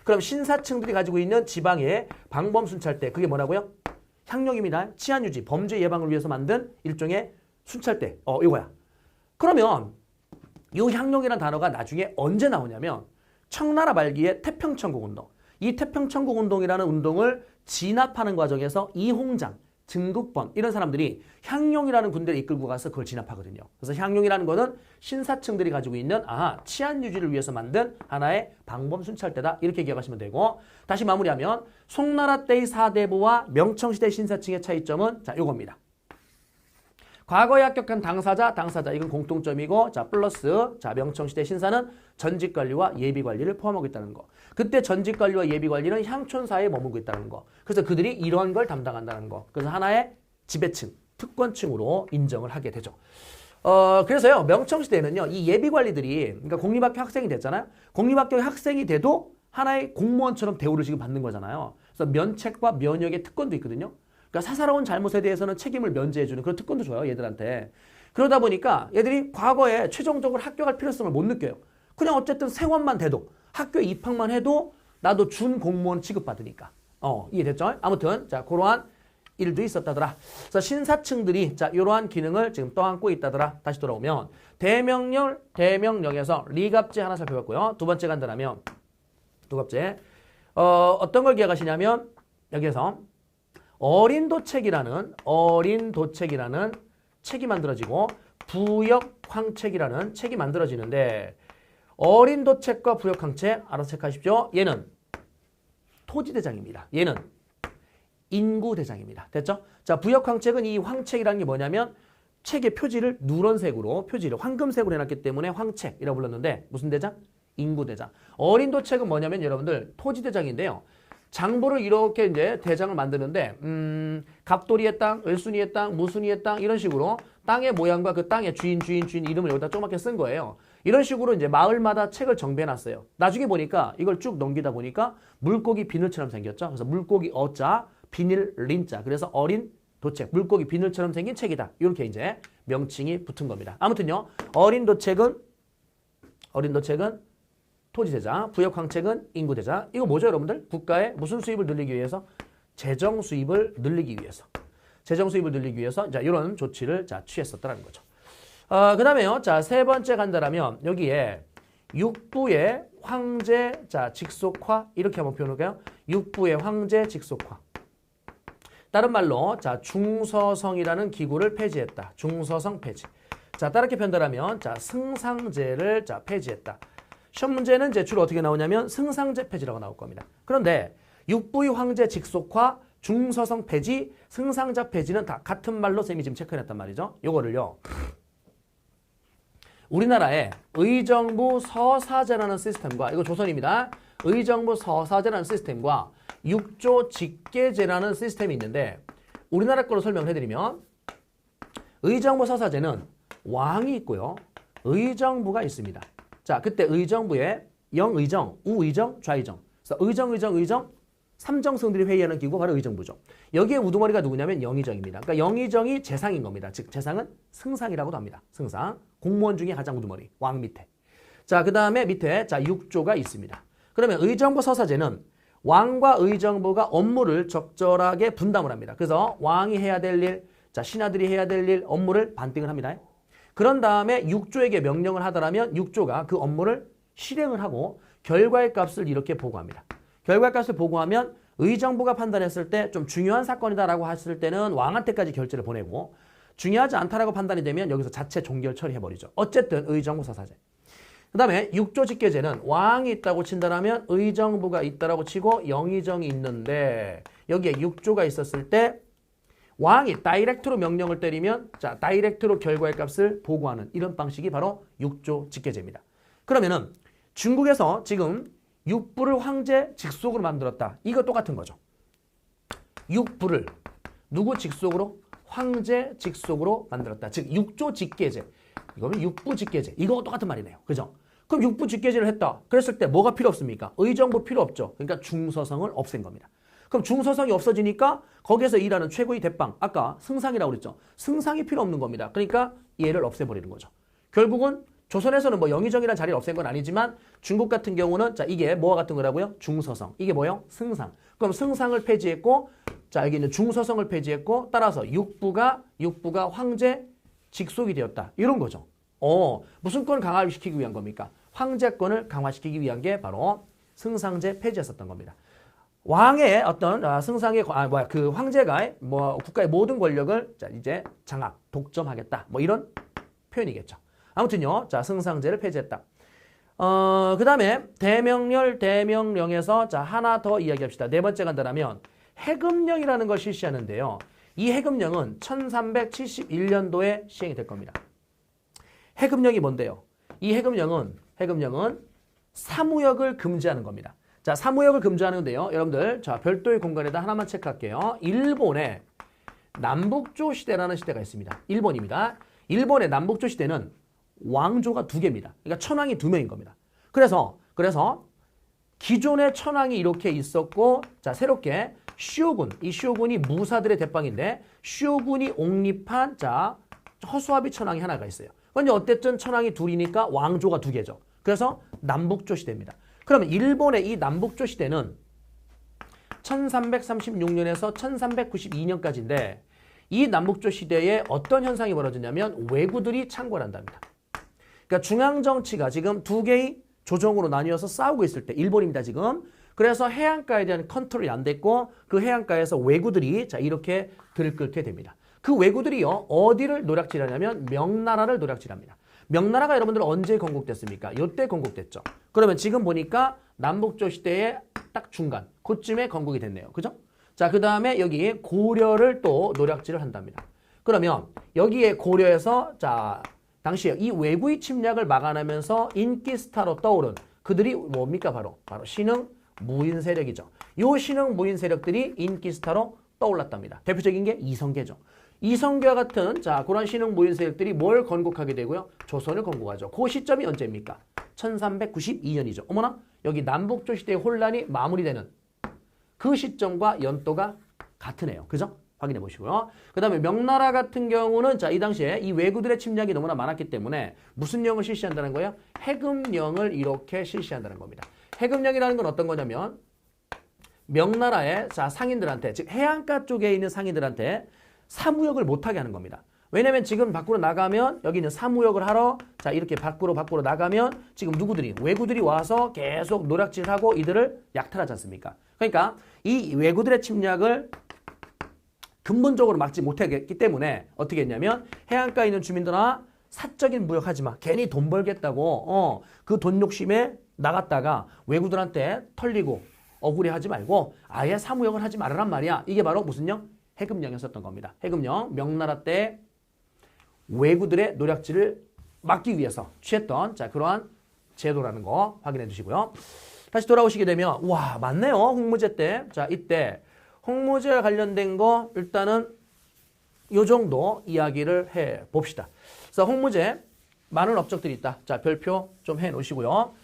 그럼 신사층들이 가지고 있는 지방의 방범순찰대 그게 뭐라고요? 향룡입니다. 치안유지, 범죄 예방을 위해서 만든 일종의 순찰대. 이거야. 그러면 이 향룡이라는 단어가 나중에 언제 나오냐면 청나라 말기에 태평천국운동. 이 태평천국운동이라는 운동을 진압하는 과정에서 이홍장, 증국번 이런 사람들이 향룡이라는 군대를 이끌고 가서 그걸 진압하거든요. 그래서 향룡이라는 거는 신사층들이 가지고 있는 치안 유지를 위해서 만든 하나의 방범순찰대다. 이렇게 기억하시면 되고 다시 마무리하면 송나라 때의 사대부와 명청시대 신사층의 차이점은 자 요겁니다. 과거에 합격한 당사자 이건 공통점이고 자 플러스 자 명청시대 신사는 전직관리와 예비관리를 포함하고 있다는 거. 그때 전직관리와 예비관리는 향촌사에 머물고 있다는 거. 그래서 그들이 이러한 걸 담당한다는 거. 그래서 하나의 지배층, 특권층으로 인정을 하게 되죠. 그래서요 명청시대에는요 이 예비관리들이 그러니까 공립학교 학생이 됐잖아요. 공립학교 학생이 돼도 하나의 공무원처럼 대우를 지금 받는 거잖아요. 그래서 면책과 면역의 특권도 있거든요. 그러니까 사사로운 잘못에 대해서는 책임을 면제해주는 그런 특권도 줘요, 얘들한테. 그러다 보니까 얘들이 과거에 최종적으로 합격할 필요성을 못 느껴요. 그냥 어쨌든 생원만 돼도 학교에 입학만 해도 나도 준공무원 취급받으니까. 이해됐죠? 아무튼 자 그러한 일도 있었다더라. 그래서 신사층들이 자 이러한 기능을 지금 떠안고 있다더라. 다시 돌아오면 대명령에서 리갑제 하나 살펴봤고요. 두 번째 간다라면 두 번째 어떤 걸 기억하시냐면 여기에서 어린도책이라는 책이 만들어지고 부역황책이라는 책이 만들어지는데 어린도책과 부역황책 알아서 체크하십시오. 얘는 토지대장입니다. 얘는 인구대장입니다. 됐죠? 자, 부역황책은 이 황책이라는 게 뭐냐면 책의 표지를 누런색으로 표지를 황금색으로 해놨기 때문에 황책이라고 불렀는데 무슨 대장? 인구대장. 어린도책은 뭐냐면 여러분들 토지대장인데요. 장부를 이렇게 이제 대장을 만드는데 갑돌이의 땅, 을순이의 땅, 무순이의 땅 이런 식으로 땅의 모양과 그 땅의 주인 이름을 여기다 조그맣게 쓴 거예요. 이런 식으로 이제 마을마다 책을 정비해놨어요. 나중에 보니까 이걸 쭉 넘기다 보니까 물고기 비늘처럼 생겼죠. 그래서 물고기 어자, 비닐 린자. 그래서 어린 도책, 물고기 비늘처럼 생긴 책이다. 이렇게 이제 명칭이 붙은 겁니다. 아무튼요, 어린 도책은 어린 노책은 토지대자, 부역황책은 인구대자. 이거 뭐죠, 여러분들? 국가의 무슨 수입을 늘리기 위해서? 재정 수입을 늘리기 위해서. 재정 수입을 늘리기 위해서 자, 이런 조치를 자, 취했었다는 거죠. 그 다음에요. 자, 세 번째 간다라면 여기에 육부의 황제 자, 직속화 이렇게 한번 표현할까요? 육부의 황제 직속화. 다른 말로 자, 중서성이라는 기구를 폐지했다. 중서성 폐지. 자, 다르게 표현하면 자, 승상제를 자, 폐지했다. 시험 문제는 이제 주로 어떻게 나오냐면 승상제 폐지라고 나올 겁니다. 그런데 육부의 황제 직속화, 중서성 폐지, 승상자 폐지는 다 같은 말로 쌤이 지금 체크해놨단 말이죠. 요거를요. 우리나라의 의정부 서사제라는 시스템과 이거 조선입니다. 의정부 서사제라는 시스템과 육조 직계제라는 시스템이 있는데 우리나라 거로 설명을 해드리면 의정부 서사제는 왕이 있고요. 의정부가 있습니다. 자, 그때 의정부에 영의정, 우의정, 좌의정. 그래서 의정, 삼정승들이 회의하는 기구가 바로 의정부죠. 여기에 우두머리가 누구냐면 영의정입니다. 그러니까 영의정이 재상인 겁니다. 즉 재상은 승상이라고도 합니다. 승상. 공무원 중에 가장 우두머리. 왕 밑에. 자, 그 다음에 밑에 자, 육조가 있습니다. 그러면 의정부 서사제는 왕과 의정부가 업무를 적절하게 분담을 합니다. 그래서 왕이 해야 될 일, 자, 신하들이 해야 될 일, 업무를 반띵을 합니다. 그런 다음에 육조에게 명령을 하더라면 육조가 그 업무를 실행을 하고 결과의 값을 이렇게 보고합니다. 결과의 값을 보고하면 의정부가 판단했을 때 좀 중요한 사건이다라고 했을 때는 왕한테까지 결재를 보내고 중요하지 않다라고 판단이 되면 여기서 자체 종결 처리해버리죠. 어쨌든 의정부 서사제. 그 다음에 육조 직계제는 왕이 있다고 친다라면 의정부가 있다라고 치고 영의정이 있는데 여기에 육조가 있었을 때 왕이 다이렉트로 명령을 때리면 자, 다이렉트로 결과의 값을 보고하는 이런 방식이 바로 육조 직계제입니다. 그러면은 중국에서 지금 육부를 황제 직속으로 만들었다. 이거 똑같은 거죠. 육부를 누구 직속으로? 황제 직속으로 만들었다. 즉 육조 직계제. 이거는 육부 직계제. 이거 똑같은 말이네요. 그죠? 그럼 육부 직계제를 했다. 그랬을 때 뭐가 필요 없습니까? 의정부 필요 없죠. 그러니까 중서성을 없앤 겁니다. 그럼 중서성이 없어지니까 거기에서 일하는 최고의 대빵, 아까 승상이라고 그랬죠. 승상이 필요 없는 겁니다. 그러니까 얘를 없애버리는 거죠. 결국은 조선에서는 뭐 영의정이라는 자리를 없앤 건 아니지만 중국 같은 경우는 자, 이게 뭐와 같은 거라고요? 중서성. 이게 뭐예요? 승상. 그럼 승상을 폐지했고 자, 여기 있는 중서성을 폐지했고 따라서 육부가 황제 직속이 되었다. 이런 거죠. 무슨 건을 강화시키기 위한 겁니까? 황제권을 강화시키기 위한 게 바로 승상제 폐지였었던 겁니다. 왕의 어떤 승상의 그 황제가 뭐 국가의 모든 권력을 자, 이제 장악, 독점하겠다. 뭐 이런 표현이겠죠. 아무튼요. 자, 승상제를 폐지했다. 그 다음에 대명령에서 자, 하나 더 이야기합시다. 네 번째 간다라면 해금령이라는 걸 실시하는데요. 이 해금령은 1371년도에 시행이 될 겁니다. 해금령이 뭔데요? 이 해금령은 사무역을 금지하는 겁니다. 자, 사무역을 금지하는데요. 여러분들, 자, 별도의 공간에다 하나만 체크할게요. 일본의 남북조 시대라는 시대가 있습니다. 일본입니다. 일본의 남북조 시대는 왕조가 2개입니다. 그러니까 천황이 2명인 겁니다. 그래서 기존의 천황이 이렇게 있었고, 자, 새롭게 쇼군, 이 쇼군이 무사들의 대빵인데, 쇼군이 옹립한, 자, 허수아비 천황이 하나가 있어요. 근데 어쨌든 천황이 2이니까 왕조가 2개죠. 그래서 남북조 시대입니다. 그러면 일본의 이 남북조 시대는 1336년에서 1392년까지인데 이 남북조 시대에 어떤 현상이 벌어지냐면 왜구들이 창궐 한답니다. 그러니까 중앙정치가 지금 2개의 조정으로 나뉘어서 싸우고 있을 때 일본입니다, 지금. 그래서 해안가에 대한 컨트롤이 안 됐고 그 해안가에서 왜구들이 자, 이렇게 들끓게 됩니다. 그 왜구들이요, 어디를 노략질하냐면 명나라를 노략질합니다. 명나라가 여러분들 언제 건국됐습니까? 이때 건국됐죠. 그러면 지금 보니까 남북조 시대의 딱 중간, 그쯤에 건국이 됐네요. 그죠? 자, 그 다음에 여기 고려를 또 노략질을 한답니다. 그러면 여기에 고려에서 자, 당시에 이 외구의 침략을 막아내면서 인기 스타로 떠오른 그들이 뭡니까? 바로 신흥 무인 세력이죠. 이 신흥 무인 세력들이 인기 스타로 떠올랐답니다. 대표적인 게 이성계죠. 이성계와 같은 자, 그런 신흥 무인 세력들이 뭘 건국하게 되고요? 조선을 건국하죠. 그 시점이 언제입니까? 1392년이죠. 어머나, 여기 남북조 시대의 혼란이 마무리되는 그 시점과 연도가 같으네요. 그죠? 확인해 보시고요. 그 다음에 명나라 같은 경우는 자, 이 당시에 이 왜구들의 침략이 너무나 많았기 때문에 무슨 령을 실시한다는 거예요? 해금령을 이렇게 실시한다는 겁니다. 해금령이라는 건 어떤 거냐면 명나라의 자, 상인들한테, 즉 해안가 쪽에 있는 상인들한테 사무역을 못하게 하는 겁니다. 왜냐면 지금 밖으로 나가면 여기는 사무역을 하러 자, 이렇게 밖으로 나가면 지금 누구들이 왜구들이 와서 계속 노략질하고 이들을 약탈하지 않습니까? 그러니까 이 왜구들의 침략을 근본적으로 막지 못하겠기 때문에 어떻게 했냐면 해안가에 있는 주민들아 사적인 무역하지 마. 괜히 돈 벌겠다고 그 돈 욕심에 나갔다가 왜구들한테 털리고 억울해하지 말고 아예 사무역을 하지 말아란 말이야. 이게 바로 무슨 령? 해금령이었었던 겁니다. 해금령, 명나라 때 왜구들의 노략질을 막기 위해서 취했던 자, 그러한 제도라는 거 확인해 주시고요. 다시 돌아오시게 되면 와, 맞네요. 홍무제 때. 자, 이때 홍무제와 관련된 거 일단은 요 정도 이야기를 해 봅시다. 그래서 홍무제 많은 업적들이 있다. 자, 별표 좀 해 놓으시고요.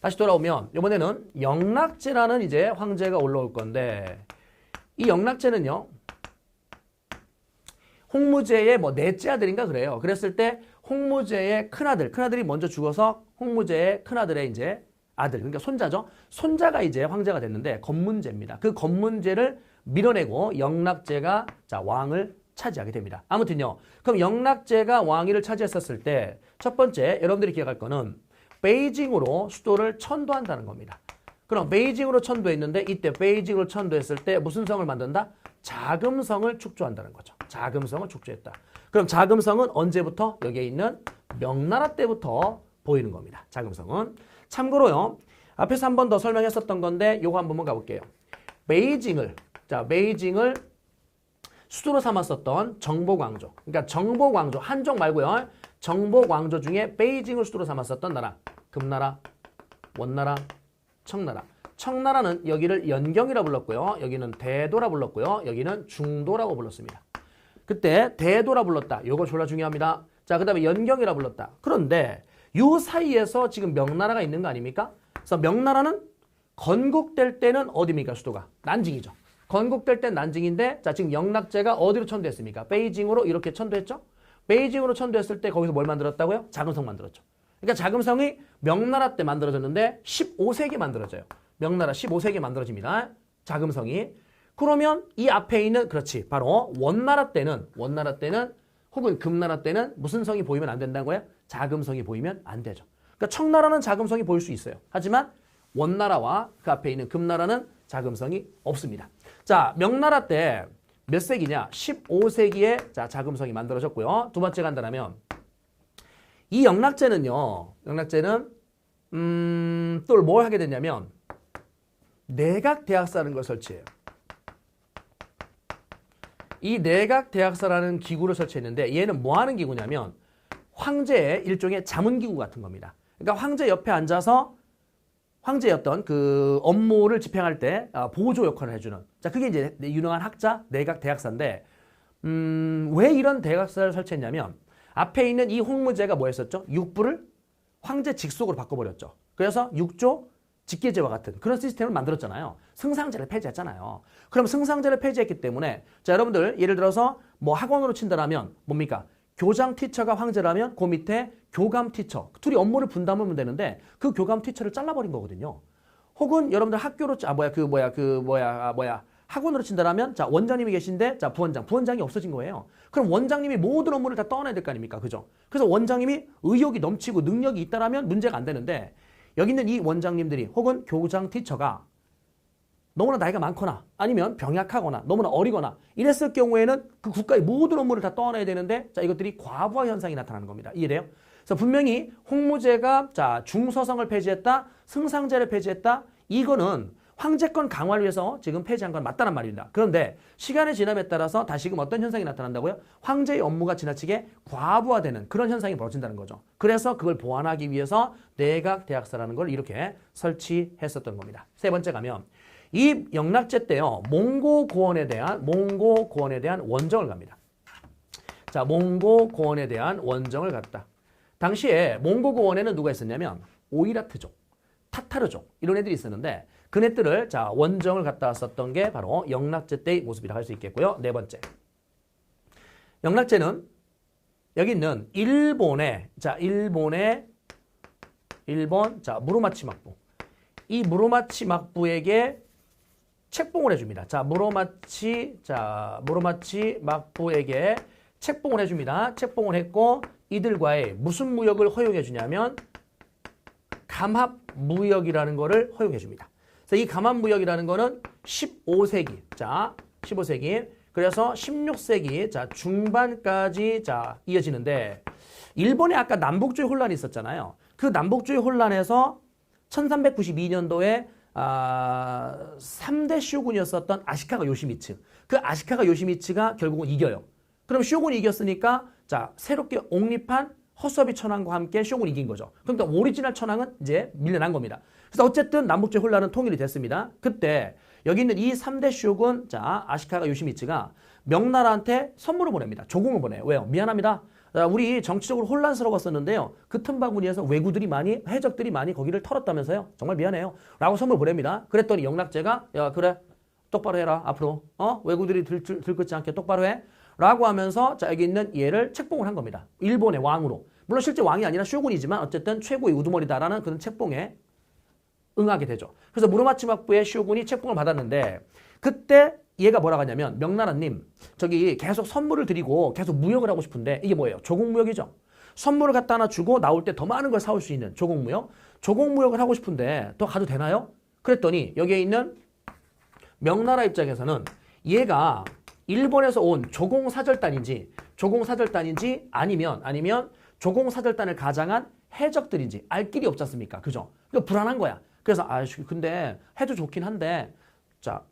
다시 돌아오면 이번에는 영락제라는 이제 황제가 올라올 건데 이 영락제는요. 홍무제의 뭐 넷째 아들인가 그래요. 그랬을 때 홍무제의 큰아들이 먼저 죽어서 홍무제의 큰아들의 이제 아들, 그러니까 손자죠. 손자가 이제 황제가 됐는데 건문제입니다. 그 건문제를 밀어내고 영락제가 자, 왕을 차지하게 됩니다. 아무튼요. 그럼 영락제가 왕위를 차지했었을 때 첫 번째 여러분들이 기억할 거는 베이징으로 수도를 천도한다는 겁니다. 그럼 베이징으로 천도했는데 이때 베이징으로 천도했을 때 무슨 성을 만든다? 자금성을 축조한다는 거죠. 자금성을 축조했다. 그럼 자금성은 언제부터? 여기에 있는 명나라 때부터 보이는 겁니다. 자금성은. 참고로요. 앞에서 한 번 더 설명했었던 건데 요거 한번 가볼게요. 베이징을 수도로 삼았었던 정보광조. 그러니까 정보광조, 한족 말고요. 정보광조 중에 베이징을 수도로 삼았었던 나라. 금나라, 원나라, 청나라. 청나라는 여기를 연경이라 불렀고요. 여기는 대도라 불렀고요. 여기는 중도라고 불렀습니다. 그때 대도라 불렀다. 요거 졸라 중요합니다. 자, 그 다음에 연경이라 불렀다. 그런데 요 사이에서 지금 명나라가 있는 거 아닙니까? 그래서 명나라는 건국될 때는 어디입니까? 수도가? 난징이죠. 건국될 땐 난징인데 자, 지금 영락제가 어디로 천도했습니까? 베이징으로 이렇게 천도했죠? 베이징으로 천도했을 때 거기서 뭘 만들었다고요? 자금성 만들었죠. 그러니까 자금성이 명나라 때 만들어졌는데 15세기에 만들어져요. 명나라 15세기에 만들어집니다. 자금성이. 그러면 이 앞에 있는 그렇지. 바로 원나라 때는 혹은 금나라 때는 무슨 성이 보이면 안 된다는 거예요? 자금성이 보이면 안 되죠. 그러니까 청나라는 자금성이 보일 수 있어요. 하지만 원나라와 그 앞에 있는 금나라는 자금성이 없습니다. 자, 명나라 때 몇 세기냐? 15세기에 자, 자금성이 만들어졌고요. 두 번째 간다면 이 영락제는 또 뭘 하게 됐냐면 내각대학사라는 걸 설치해요. 이 내각대학사라는 기구를 설치했는데 얘는 뭐 하는 기구냐면 황제의 일종의 자문기구 같은 겁니다. 그러니까 황제 옆에 앉아서 황제의 어떤 그 업무를 집행할 때 보조 역할을 해주는. 자, 그게 이제 유능한 학자 내각대학사인데 왜 이런 대학사를 설치했냐면 앞에 있는 이 홍무제가 뭐 했었죠? 육부를 황제 직속으로 바꿔버렸죠. 그래서 육조 직계제와 같은 그런 시스템을 만들었잖아요. 승상제를 폐지했잖아요. 그럼 승상제를 폐지했기 때문에 자, 여러분들 예를 들어서 뭐 학원으로 친다라면 뭡니까? 교장 티처가 황제라면 그 밑에 교감 티처 둘이 업무를 분담하면 되는데 그 교감 티처를 잘라버린 거거든요. 혹은 여러분들 학교로 학원으로 친다라면 자, 원장님이 계신데 자, 부원장이 없어진 거예요. 그럼 원장님이 모든 업무를 다 떠나야 될 거 아닙니까? 그죠? 그래서 원장님이 의욕이 넘치고 능력이 있다라면 문제가 안 되는데 여기 있는 이 원장님들이 혹은 교장 티처가 너무나 나이가 많거나 아니면 병약하거나 너무나 어리거나 이랬을 경우에는 그 국가의 모든 업무를 다 떠나야 되는데 자, 이것들이 과부하 현상이 나타나는 겁니다. 이해돼요? 그래서 분명히 홍무제가 자, 중서성을 폐지했다, 승상제를 폐지했다. 이거는 황제권 강화를 위해서 지금 폐지한 건 맞다는 말입니다. 그런데 시간의 지남에 따라서 다시금 어떤 현상이 나타난다고요? 황제의 업무가 지나치게 과부하되는 그런 현상이 벌어진다는 거죠. 그래서 그걸 보완하기 위해서 내각대학사라는 걸 이렇게 설치했었던 겁니다. 세 번째 가면 이 영락제 때요. 몽고고원에 대한 원정을 갑니다. 자, 몽고고원에 대한 원정을 갔다. 당시에 몽고고원에는 누가 있었냐면 오이라트족, 타타르족 이런 애들이 있었는데 그네들을 자, 원정을 갔다 왔었던 게 바로 영락제 때의 모습이라 할 수 있겠고요. 네 번째. 영락제는 여기 있는 일본, 자, 무로마치 막부. 이 무로마치 막부에게 책봉을 해줍니다. 자, 무로마치 막부에게 책봉을 해줍니다. 책봉을 했고, 이들과의 무슨 무역을 허용해 주냐면, 감합무역이라는 거를 허용해 줍니다. 그래서 이 감합무역이라는 거는 15세기, 자, 15세기, 그래서 16세기, 자, 중반까지, 자, 이어지는데, 일본에 아까 남북주의 혼란이 있었잖아요. 그 남북주의 혼란에서 1392년도에 3대 쇼군이었었던 아시카가 요시미츠. 그 아시카가 요시미츠가 결국은 이겨요. 그럼 쇼군이 이겼으니까, 자, 새롭게 옹립한 허수아비 천황과 함께 쇼군이 이긴 거죠. 그러니까 오리지널 천황은 이제 밀려난 겁니다. 그래서 어쨌든 남북주의 혼란은 통일이 됐습니다. 그때 여기 있는 이 3대 쇼군, 자, 아시카가 요시미츠가 명나라한테 선물을 보냅니다. 조공을 보내요. 왜요? 미안합니다. 우리 정치적으로 혼란스러웠었는데요. 그 틈바구니에서 해적들이 많이 거기를 털었다면서요. 정말 미안해요. 라고 선물 보냅니다. 그랬더니 영락제가, 야, 그래. 똑바로 해라. 앞으로. 왜구들이 들끓지 않게 똑바로 해. 라고 하면서, 자, 여기 있는 얘를 책봉을 한 겁니다. 일본의 왕으로. 물론 실제 왕이 아니라 쇼군이지만 어쨌든 최고의 우두머리다라는 그런 책봉에 응하게 되죠. 그래서 무로마치 막부의 쇼군이 책봉을 받았는데, 그때 얘가 뭐라고 하냐면, 명나라님, 저기 계속 선물을 드리고 계속 무역을 하고 싶은데, 이게 뭐예요? 조공무역이죠. 선물을 갖다 하나 주고 나올 때 더 많은 걸 사올 수 있는 조공무역. 조공무역을 하고 싶은데 더 가도 되나요? 그랬더니 여기에 있는 명나라 입장에서는 얘가 일본에서 온 조공사절단인지 아니면 조공사절단을 가장한 해적들인지 알 길이 없지 않습니까? 그죠? 그러니까 불안한 거야. 그래서 근데 해도 좋긴 한데, 자,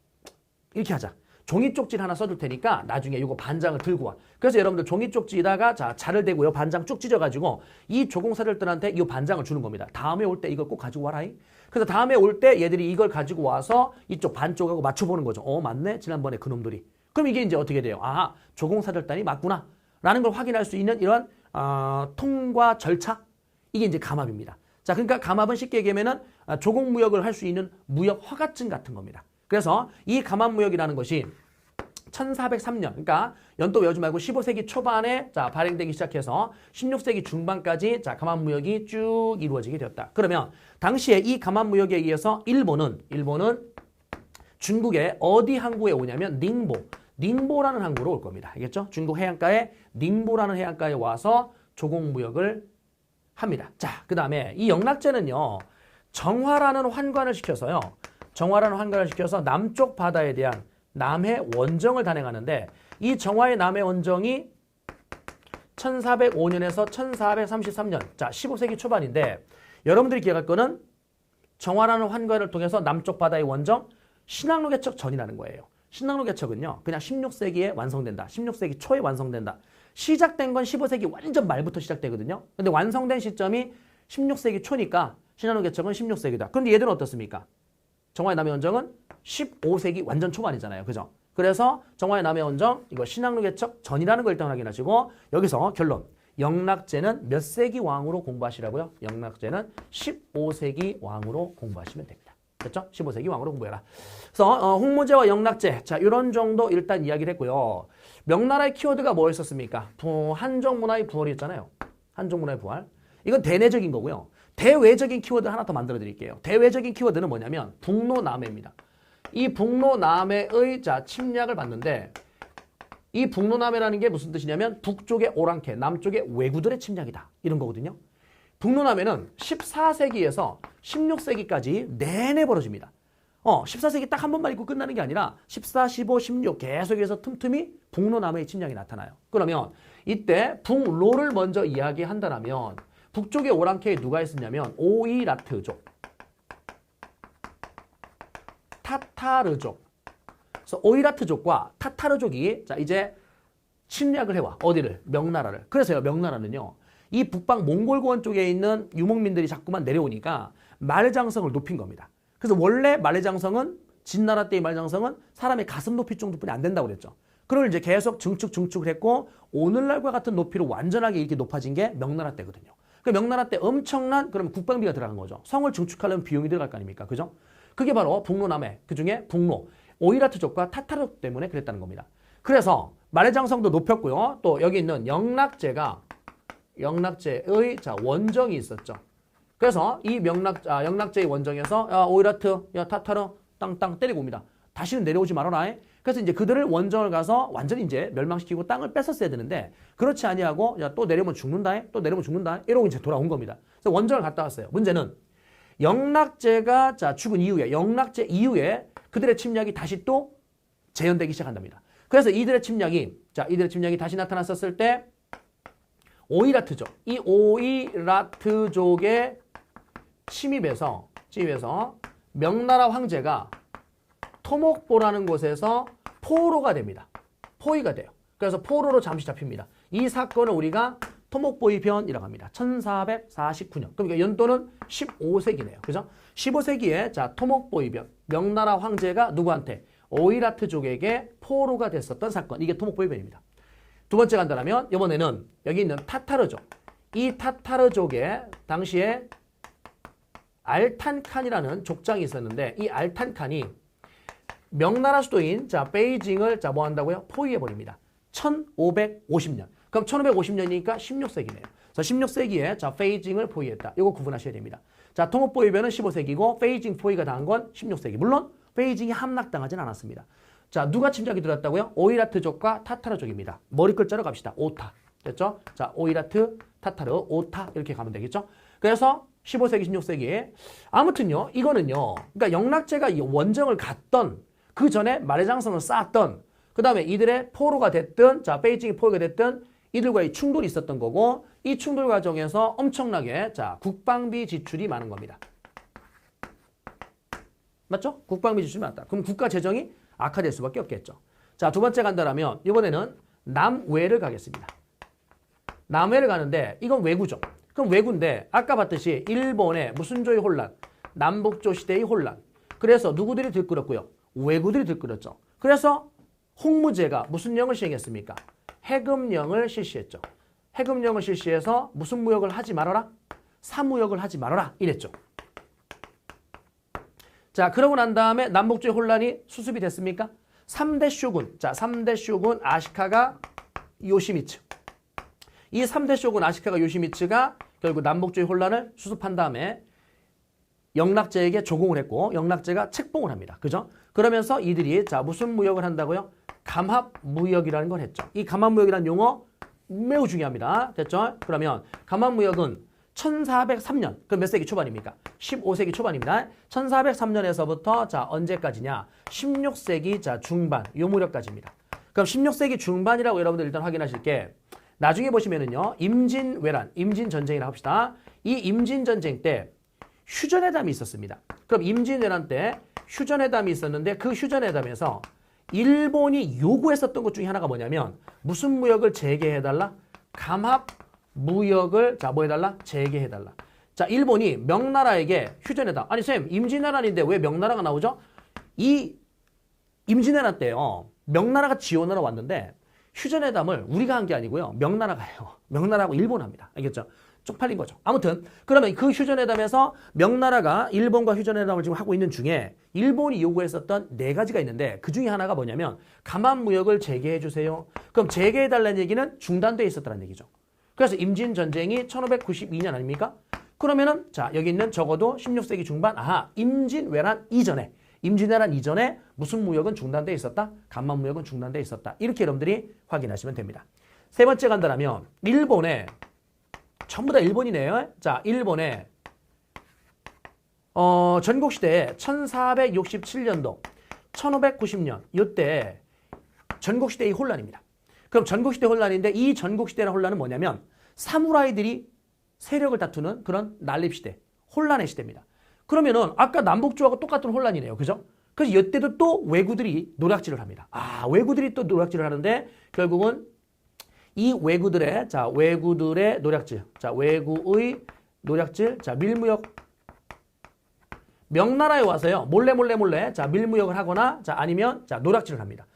이렇게 하자. 종이 쪽지를 하나 써줄 테니까 나중에 이거 반장을 들고 와. 그래서 여러분들 종이 쪽지에다가, 자, 자를 대고요. 반장 쭉 찢어가지고 이 조공사절단한테 이 반장을 주는 겁니다. 다음에 올 때 이걸 꼭 가지고 와라잉. 그래서 다음에 올 때 얘들이 이걸 가지고 와서 이쪽 반쪽하고 맞춰보는 거죠. 맞네. 지난번에 그놈들이. 그럼 이게 이제 어떻게 돼요? 조공사절단이 맞구나. 라는 걸 확인할 수 있는 이런 통과 절차. 이게 이제 감합입니다. 자, 그러니까 감합은 쉽게 얘기하면은 조공무역을 할 수 있는 무역 허가증 같은 겁니다. 그래서 이 감합무역이라는 것이 1403년, 그러니까 연도 외우지 말고 15세기 초반에, 자, 발행되기 시작해서 16세기 중반까지, 자, 감합무역이 쭉 이루어지게 되었다. 그러면 당시에 이 감합무역에 의해서 일본은 중국의 어디 항구에 오냐면 닝보라는 항구로 올 겁니다. 알겠죠? 중국 해안가에 닝보라는 해안가에 와서 조공무역을 합니다. 자, 그 다음에 이 영락제는요, 정화라는 환관을 시켜서 남쪽 바다에 대한 남해 원정을 단행하는데, 이 정화의 남해 원정이 1405년에서 1433년, 자, 15세기 초반인데, 여러분들이 기억할 거는 정화라는 환관을 통해서 남쪽 바다의 원정, 신항로 개척 전이라는 거예요. 신항로 개척은요, 그냥 16세기에 완성된다. 16세기 초에 완성된다. 시작된 건 15세기 완전 말부터 시작되거든요. 근데 완성된 시점이 16세기 초니까 신항로 개척은 16세기다. 그런데 얘들은 어떻습니까? 정화의 남해 원정은 15세기 완전 초반이잖아요. 그죠? 그래서 정화의 남해 원정, 이거 신항로 개척 전이라는 걸 일단 확인하시고, 여기서 결론. 영락제는 몇 세기 왕으로 공부하시라고요? 영락제는 15세기 왕으로 공부하시면 됩니다. 됐죠? 15세기 왕으로 공부해라. 그래서 홍무제와 영락제, 자, 이런 정도 일단 이야기를 했고요. 명나라의 키워드가 뭐였었습니까? 한정문화의 부활이었잖아요. 한정문화의 부활. 이건 대내적인 거고요. 대외적인 키워드 하나 더 만들어 드릴게요. 대외적인 키워드는 뭐냐면 북로남해입니다. 이 북로남해의, 자, 침략을 받는데, 이 북로남해라는 게 무슨 뜻이냐면 북쪽의 오랑캐, 남쪽의 왜구들의 침략이다. 이런 거거든요. 북로남해는 14세기에서 16세기까지 내내 벌어집니다. 14세기 딱 한 번만 있고 끝나는 게 아니라 14, 15, 16 계속해서 틈틈이 북로남해의 침략이 나타나요. 그러면 이때 북로를 먼저 이야기한다면 북쪽의 오랑캐에 누가 있었냐면 오이라트족, 타타르족. 그래서 오이라트족과 타타르족이, 자, 이제 침략을 해와. 어디를? 명나라를. 그래서요, 명나라는요, 이 북방 몽골고원 쪽에 있는 유목민들이 자꾸만 내려오니까 만해장성을 높인 겁니다. 그래서 원래 만해장성은, 진나라 때의 만해장성은 사람의 가슴 높이 정도뿐이 안 된다고 그랬죠. 그걸 이제 계속 증축을 했고, 오늘날과 같은 높이로 완전하게 이렇게 높아진 게 명나라 때거든요. 그 명나라 때 엄청난 그럼 국방비가 들어간 거죠. 성을 증축하려면 비용이 들어갈 거 아닙니까? 그죠? 그게 바로 북로남해, 그 중에 북로, 오이라트족과 타타르족 때문에 그랬다는 겁니다. 그래서 만해장성도 높였고요. 또 여기 있는 영락제의 자, 원정이 있었죠. 그래서 이 영락제의 원정에서 오이라트, 타타르 땅땅 때리고 옵니다. 다시는 내려오지 말아라. 그래서 이제 그들을 원정을 가서 완전히 이제 멸망시키고 땅을 뺏었어야 되는데 그렇지 아니하고 야, 또 내려오면 죽는다. 또 내려오면 죽는다. 이러고 이제 돌아온 겁니다. 그래서 원정을 갔다 왔어요. 문제는 영락제가 자, 죽은 이후에 영락제 이후에 그들의 침략이 다시 또 재현되기 시작한답니다. 그래서 이들의 침략이 다시 나타났었을 때 오이라트족, 이 오이라트족의 침입해서 명나라 황제가 토목보라는 곳에서 포로가 됩니다. 포위가 돼요. 그래서 포로로 잠시 잡힙니다. 이 사건을 우리가 토목보위변이라고 합니다. 1449년. 그러니까 연도는 15세기네요. 그죠? 15세기에 자, 토목보위변. 명나라 황제가 누구한테? 오이라트족에게 포로가 됐었던 사건. 이게 토목보위변입니다. 두 번째 간다면 이번에는 여기 있는 타타르족. 이 타타르족의 당시에 알탄칸이라는 족장이 있었는데 이 알탄칸이 명나라 수도인 자, 베이징을 자, 뭐 한다고요? 포위해 버립니다. 1550년. 그럼 1550년이니까 16세기네요. 그래서 16세기에 자, 베이징을 포위했다. 이거 구분하셔야 됩니다. 자, 토목보위변은 15세기고 베이징 포위가 당한 건 16세기. 물론 베이징이 함락당하진 않았습니다. 자, 누가 침략이 들어왔다고요? 오이라트족과 타타르족입니다. 머리 글자로 갑시다. 오타. 됐죠? 자, 오이라트, 타타르, 오타 이렇게 가면 되겠죠? 그래서 15세기, 16세기에 아무튼요. 이거는요. 그러니까 영락제가 이 원정을 갔던 그 전에 만해장성을 쌓았던 그 다음에 이들의 포로가 됐든 자, 베이징이 포로가 됐든 이들과의 충돌이 있었던 거고 이 충돌 과정에서 엄청나게 자, 국방비 지출이 많은 겁니다. 맞죠? 국방비 지출이 많다. 그럼 국가 재정이 악화될 수밖에 없겠죠. 자, 두 번째 간다라면 이번에는 남외를 가겠습니다. 남외를 가는데 이건 왜구죠. 그럼 왜구인데 아까 봤듯이 일본의 무순조의 혼란, 남북조 시대의 혼란. 그래서 누구들이 들끓었고요? 왜구들이 들끓었죠. 그래서 홍무제가 무슨 령을 시행했습니까? 해금령을 실시했죠. 해금령을 실시해서 무슨 무역을 하지 말아라? 사무역을 하지 말아라 이랬죠. 자, 그러고 난 다음에 남북조의 혼란이 수습이 됐습니까? 3대 쇼군. 자, 3대 쇼군 아시카가 요시미츠. 이 3대 쇼군 아시카가 요시미츠가 결국 남북조의 혼란을 수습한 다음에 영락제에게 조공을 했고 영락제가 책봉을 합니다. 그죠? 그러면서 이들이 자, 무슨 무역을 한다고요? 감합무역이라는 걸 했죠. 이 감합무역이라는 용어 매우 중요합니다. 됐죠? 그러면 감합무역은 1403년, 그 몇 세기 초반입니까? 15세기 초반입니다. 1403년에서부터 자, 언제까지냐? 16세기 자, 중반, 요 무렵까지입니다. 그럼 16세기 중반이라고 여러분들 일단 확인하실 게 나중에 보시면은요. 임진왜란, 임진전쟁이라고 합시다. 이 임진전쟁 때 휴전회담이 있었습니다. 그럼 임진왜란 때 휴전회담이 있었는데 그 휴전회담에서 일본이 요구했었던 것 중에 하나가 뭐냐면 무슨 무역을 재개해달라? 감합무역을 자, 뭐 해달라? 재개해달라. 자, 일본이 명나라에게 휴전회담. 아니 쌤, 임진왜란인데 왜 명나라가 나오죠? 이 임진왜란 때요. 명나라가 지원하러 왔는데 휴전회담을 우리가 한 게 아니고요. 명나라가 해요. 명나라하고 일본 합니다. 알겠죠? 쪽팔린 거죠. 아무튼 그러면 그 휴전회담에서 명나라가 일본과 휴전회담을 지금 하고 있는 중에 일본이 요구했었던 네 가지가 있는데 그 중에 하나가 뭐냐면 감합무역을 재개해 주세요. 그럼 재개해달라는 얘기는 중단돼 있었다는 얘기죠. 그래서 임진전쟁이 1592년 아닙니까? 그러면은 자, 여기 있는 적어도 16세기 중반 임진왜란 이전에 무슨 무역은 중단돼 있었다? 감합무역은 중단돼 있었다. 이렇게 여러분들이 확인하시면 됩니다. 세 번째 간다라면 일본에 전부 다 일본이네요. 자, 일본의 전국시대에 1467년도, 1590년 이때 전국시대의 혼란입니다. 그럼 전국시대 혼란인데 이 전국시대의 혼란은 뭐냐면 사무라이들이 세력을 다투는 그런 난립시대, 혼란의 시대입니다. 그러면은 아까 남북조하고 똑같은 혼란이네요. 그죠? 그래서 이때도 또 왜구들이 노략질을 합니다. 왜구들이 또 노략질을 하는데 결국은 이 왜구들의 노략질, 자, 왜구의 노략질, 자, 밀무역. 명나라에 와서요, 몰래 자, 밀무역을 하거나, 자, 아니면, 자, 노략질을 합니다.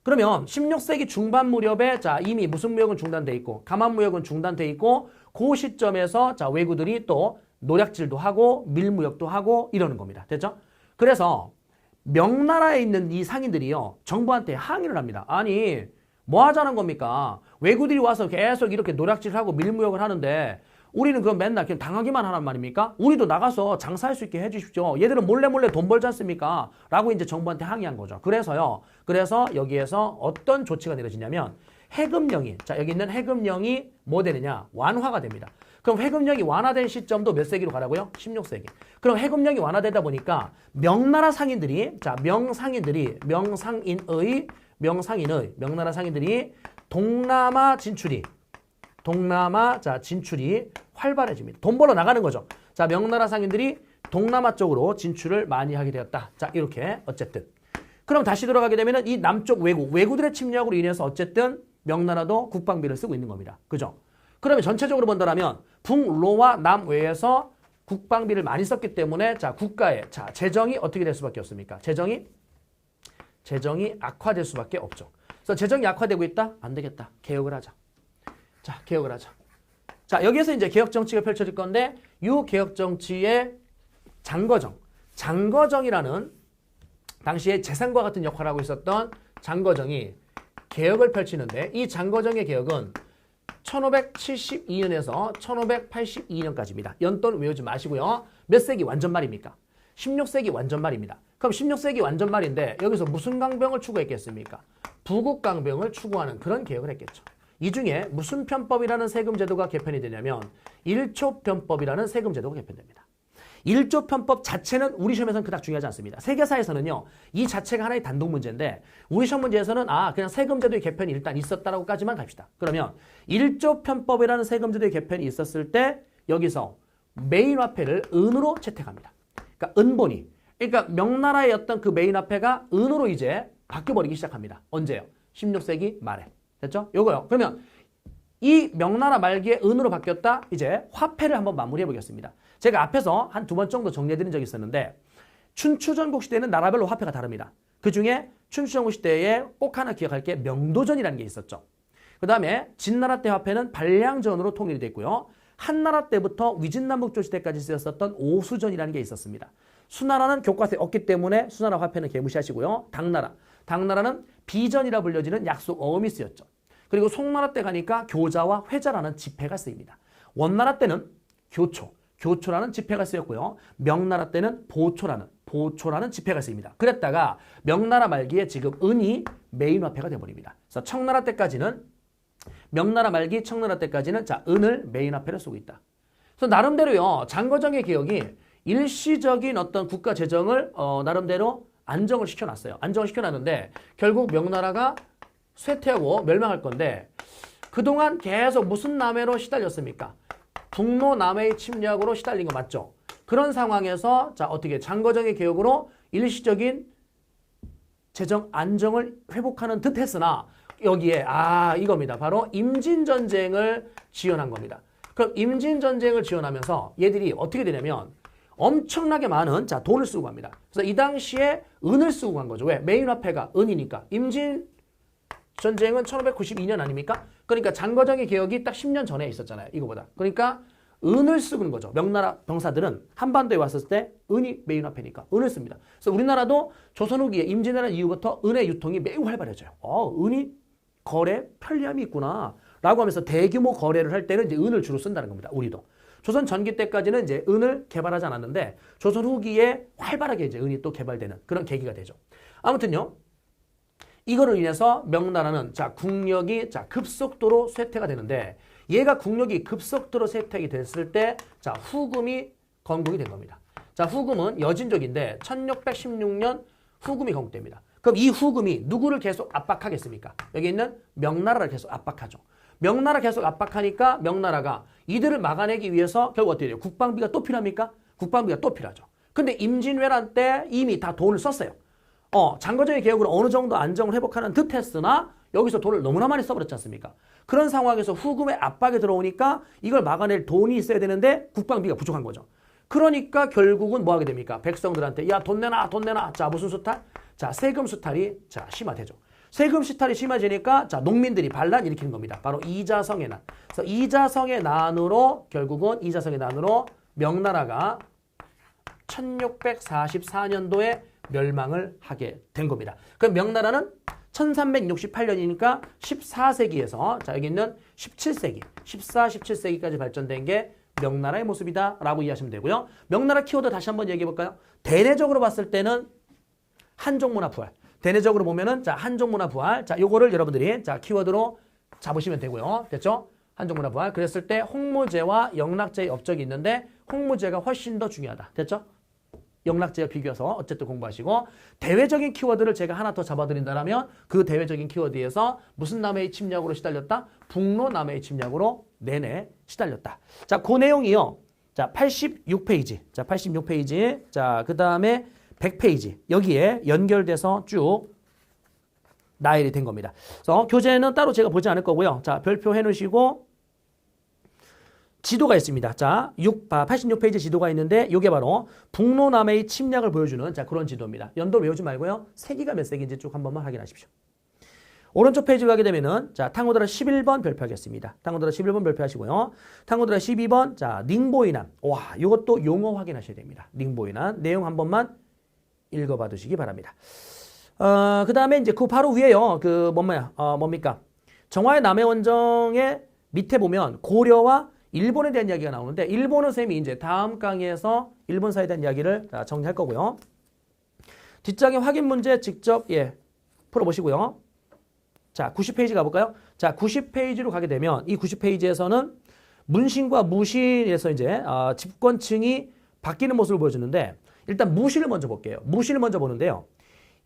그러면 16세기 중반 무렵에, 자, 이미 무슨 무역은 중단돼 있고, 감합무역은 중단돼 있고, 그 시점에서, 자, 왜구들이 또 노략질도 하고, 밀무역도 하고, 이러는 겁니다. 됐죠? 그래서 명나라에 있는 이 상인들이요, 정부한테 항의를 합니다. 아니, 뭐 하자는 겁니까? 외구들이 와서 계속 이렇게 노략질하고 밀무역을 하는데 우리는 그럼 맨날 그냥 당하기만 하란 말입니까? 우리도 나가서 장사할 수 있게 해주십시오. 얘들은 몰래 돈 벌지 않습니까? 라고 이제 정부한테 항의한 거죠. 그래서 여기에서 어떤 조치가 내려지냐면 해금령이, 자, 여기 있는 해금령이 뭐 되느냐? 완화가 됩니다. 그럼 해금령이 완화된 시점도 몇 세기로 가라고요? 16세기. 그럼 해금령이 완화되다 보니까 명나라 상인들이, 자, 명상인의 명나라 상인들이 동남아 진출이 활발해집니다. 돈 벌어 나가는 거죠. 자, 명나라 상인들이 동남아 쪽으로 진출을 많이 하게 되었다. 자, 이렇게 어쨌든. 그럼 다시 들어가게 되면은 이 남쪽 왜구들의 침략으로 인해서 어쨌든 명나라도 국방비를 쓰고 있는 겁니다. 그죠? 그러면 전체적으로 본다면 북로와 남외에서 국방비를 많이 썼기 때문에 자, 국가의 자, 재정이 어떻게 될 수밖에 없습니까? 재정이 악화될 수밖에 없죠. 그래서 재정이 악화되고 있다? 안 되겠다. 개혁을 하자. 자, 개혁을 하자. 자, 여기에서 이제 개혁 정치가 펼쳐질 건데 이 개혁 정치의 장거정이라는 당시에 재상과 같은 역할을 하고 있었던 장거정이 개혁을 펼치는데 이 장거정의 개혁은 1572년에서 1582년까지입니다. 연도는 외우지 마시고요. 몇 세기 완전 말입니까? 16세기 완전 말입니다. 그럼 16세기 완전 말인데 여기서 무슨 강병을 추구했겠습니까? 부국강병을 추구하는 그런 개혁을 했겠죠. 이 중에 무슨 편법이라는 세금제도가 개편이 되냐면 1조 편법이라는 세금제도가 개편됩니다. 1조 편법 자체는 우리 시험에서는 그닥 중요하지 않습니다. 세계사에서는요, 이 자체가 하나의 단독 문제인데 우리 시험 문제에서는 그냥 세금제도의 개편이 일단 있었다라고까지만 갑시다. 그러면 1조 편법이라는 세금제도의 개편이 있었을 때 여기서 메인화폐를 은으로 채택합니다. 그러니까 은본위. 그러니까 명나라의 어떤 그 메인화폐가 은으로 이제 바뀌어버리기 시작합니다. 언제요? 16세기 말에. 됐죠? 요거요. 그러면 이 명나라 말기에 은으로 바뀌었다. 이제 화폐를 한번 마무리해 보겠습니다. 제가 앞에서 한 2번 정도 정리해드린 적이 있었는데 춘추전국 시대에는 나라별로 화폐가 다릅니다. 그 중에 춘추전국 시대에 꼭 하나 기억할 게 명도전이라는 게 있었죠. 그 다음에 진나라 때 화폐는 발량전으로 통일이 됐고요. 한나라 때부터 위진남북조 시대까지 쓰였었던 오수전이라는 게 있었습니다. 수나라는 교과서에 없기 때문에 수나라 화폐는 개무시하시고요. 당나라는 비전이라 불려지는 약속 어음이 쓰였죠. 그리고 송나라 때 가니까 교자와 회자라는 지폐가 쓰입니다. 원나라 때는 교초라는 지폐가 쓰였고요. 명나라 때는 보초라는 지폐가 쓰입니다. 그랬다가 명나라 말기에 지금 은이 메인 화폐가 되어버립니다. 그래서 명나라 말기 청나라 때까지는 자, 은을 메인 화폐로 쓰고 있다. 그래서 나름대로요, 장거정의 개혁이 일시적인 어떤 국가 재정을 나름대로 안정을 시켜놨어요. 안정을 시켜놨는데 결국 명나라가 쇠퇴하고 멸망할 건데 그동안 계속 무슨 남해로 시달렸습니까? 북로 남해의 침략으로 시달린 거 맞죠? 그런 상황에서 자, 어떻게 장거정의 개혁으로 일시적인 재정 안정을 회복하는 듯 했으나 여기에 이겁니다. 바로 임진전쟁을 지원한 겁니다. 그럼 임진전쟁을 지원하면서 얘들이 어떻게 되냐면 엄청나게 많은 자, 돈을 쓰고 갑니다. 그래서 이 당시에 은을 쓰고 간 거죠. 왜? 메인 화폐가 은이니까. 임진전쟁은 1592년 아닙니까? 그러니까 장거정의 개혁이 딱 10년 전에 있었잖아요. 이거보다. 그러니까 은을 쓰는 거죠. 명나라 병사들은 한반도에 왔을 때 은이 메인 화폐니까 은을 씁니다. 그래서 우리나라도 조선 후기에 임진왜란 이후부터 은의 유통이 매우 활발해져요. 은이 거래 편리함이 있구나 라고 하면서 대규모 거래를 할 때는 이제 은을 주로 쓴다는 겁니다. 우리도. 조선 전기 때까지는 이제 은을 개발하지 않았는데 조선 후기에 활발하게 이제 은이 또 개발되는 그런 계기가 되죠. 아무튼요. 이거로 인해서 명나라는 자, 국력이 자, 급속도로 쇠퇴가 되는데 얘가 국력이 급속도로 쇠퇴가 됐을 때 자, 후금이 건국이 된 겁니다. 자, 후금은 여진족인데 1616년 후금이 건국됩니다. 그럼 이 후금이 누구를 계속 압박하겠습니까? 여기 있는 명나라를 계속 압박하죠. 명나라 계속 압박하니까 명나라가 이들을 막아내기 위해서 결국 어떻게 돼요? 국방비가 또 필요합니까? 국방비가 또 필요하죠. 근데 임진왜란 때 이미 다 돈을 썼어요. 장거정의 개혁으로 어느 정도 안정을 회복하는 듯 했으나 여기서 돈을 너무나 많이 써버렸지 않습니까? 그런 상황에서 후금의 압박이 들어오니까 이걸 막아낼 돈이 있어야 되는데 국방비가 부족한 거죠. 그러니까 결국은 뭐 하게 됩니까? 백성들한테 야, 돈 내놔. 자, 무슨 수탈? 자, 세금 수탈이 자, 심화되죠. 세금 수탈이 심해지니까 자, 농민들이 반란 일으키는 겁니다. 바로 이자성의 난. 그래서 이자성의 난으로 명나라가 1644년도에 멸망을 하게 된 겁니다. 그럼 명나라는 1368년이니까 14세기에서 자 여기 있는 17세기, 14, 17세기까지 발전된 게 명나라의 모습이다 라고 이해하시면 되고요. 명나라 키워드 다시 한번 얘기해 볼까요? 대내적으로 봤을 때는 한족문화 부활. 대내적으로 보면은 자 한족문화 부활. 자 요거를 여러분들이 자 키워드로 잡으시면 되고요. 됐죠? 한족문화 부활. 그랬을 때 홍무제와 영락제의 업적이 있는데 홍무제가 훨씬 더 중요하다. 됐죠? 영락제와 비교해서 어쨌든 공부하시고 대외적인 키워드를 제가 하나 더 잡아드린다면 그 대외적인 키워드에서 무슨 남해의 침략으로 시달렸다? 북로 남해의 침략으로 내내 시달렸다. 자, 그 내용이요. 자, 86페이지. 자, 86페이지. 자, 그 다음에 100페이지. 여기에 연결돼서 쭉 나열이 된 겁니다. 그래서 교재는 따로 제가 보지 않을 거고요. 자, 별표 해놓으시고 지도가 있습니다. 자, 86페이지 지도가 있는데 이게 바로 북로 남해의 침략을 보여주는 자 그런 지도입니다. 연도 외우지 말고요. 세기가 몇 세기인지 쭉 한 번만 확인하십시오. 오른쪽 페이지 가게 되면은 자 탕후드라 11번 별표하겠습니다. 탕후드라 11번 별표하시고요. 탕후드라 12번 자 닝보이난 와 이것도 용어 확인하셔야 됩니다. 닝보이난 내용 한 번만 읽어봐 두시기 바랍니다. 그 다음에 이제 그 바로 위에요. 그 뭡니까? 정화의 남해원정의 밑에 보면 고려와 일본에 대한 이야기가 나오는데 일본은 쌤이 이제 다음 강의에서 일본사에 대한 이야기를 정리할 거고요. 뒷장의 확인 문제 직접 풀어보시고요. 자, 90페이지 가볼까요? 자, 90페이지로 가게 되면 이 90페이지에서는 문신과 무신에서 이제 집권층이 바뀌는 모습을 보여주는데 일단 무신을 먼저 볼게요. 무신을 먼저 보는데요.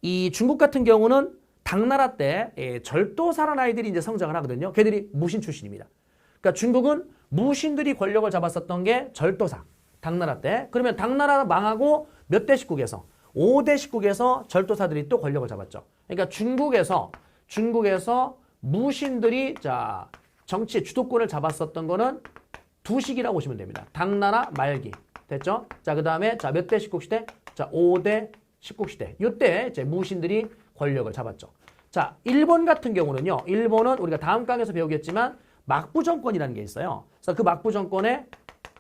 이 중국 같은 경우는 당나라 때 절도사란 아이들이 이제 성장을 하거든요. 걔들이 무신 출신입니다. 그러니까 중국은 무신들이 권력을 잡았었던 게 절도사, 당나라 때. 그러면 당나라가 망하고 몇 대 십국에서 5대 십국에서 절도사들이 또 권력을 잡았죠. 그러니까 중국에서 무신들이 자 정치 주도권을 잡았었던 거는 두 시기라고 보시면 됩니다. 당나라 말기 됐죠? 자 그다음에 자 몇 대 십국 시대? 자 5대 십국 시대. 이때 이제 무신들이 권력을 잡았죠. 자 일본 같은 경우는요. 일본은 우리가 다음 강에서 배우겠지만 막부 정권이라는 게 있어요. 그래서 그 막부 정권에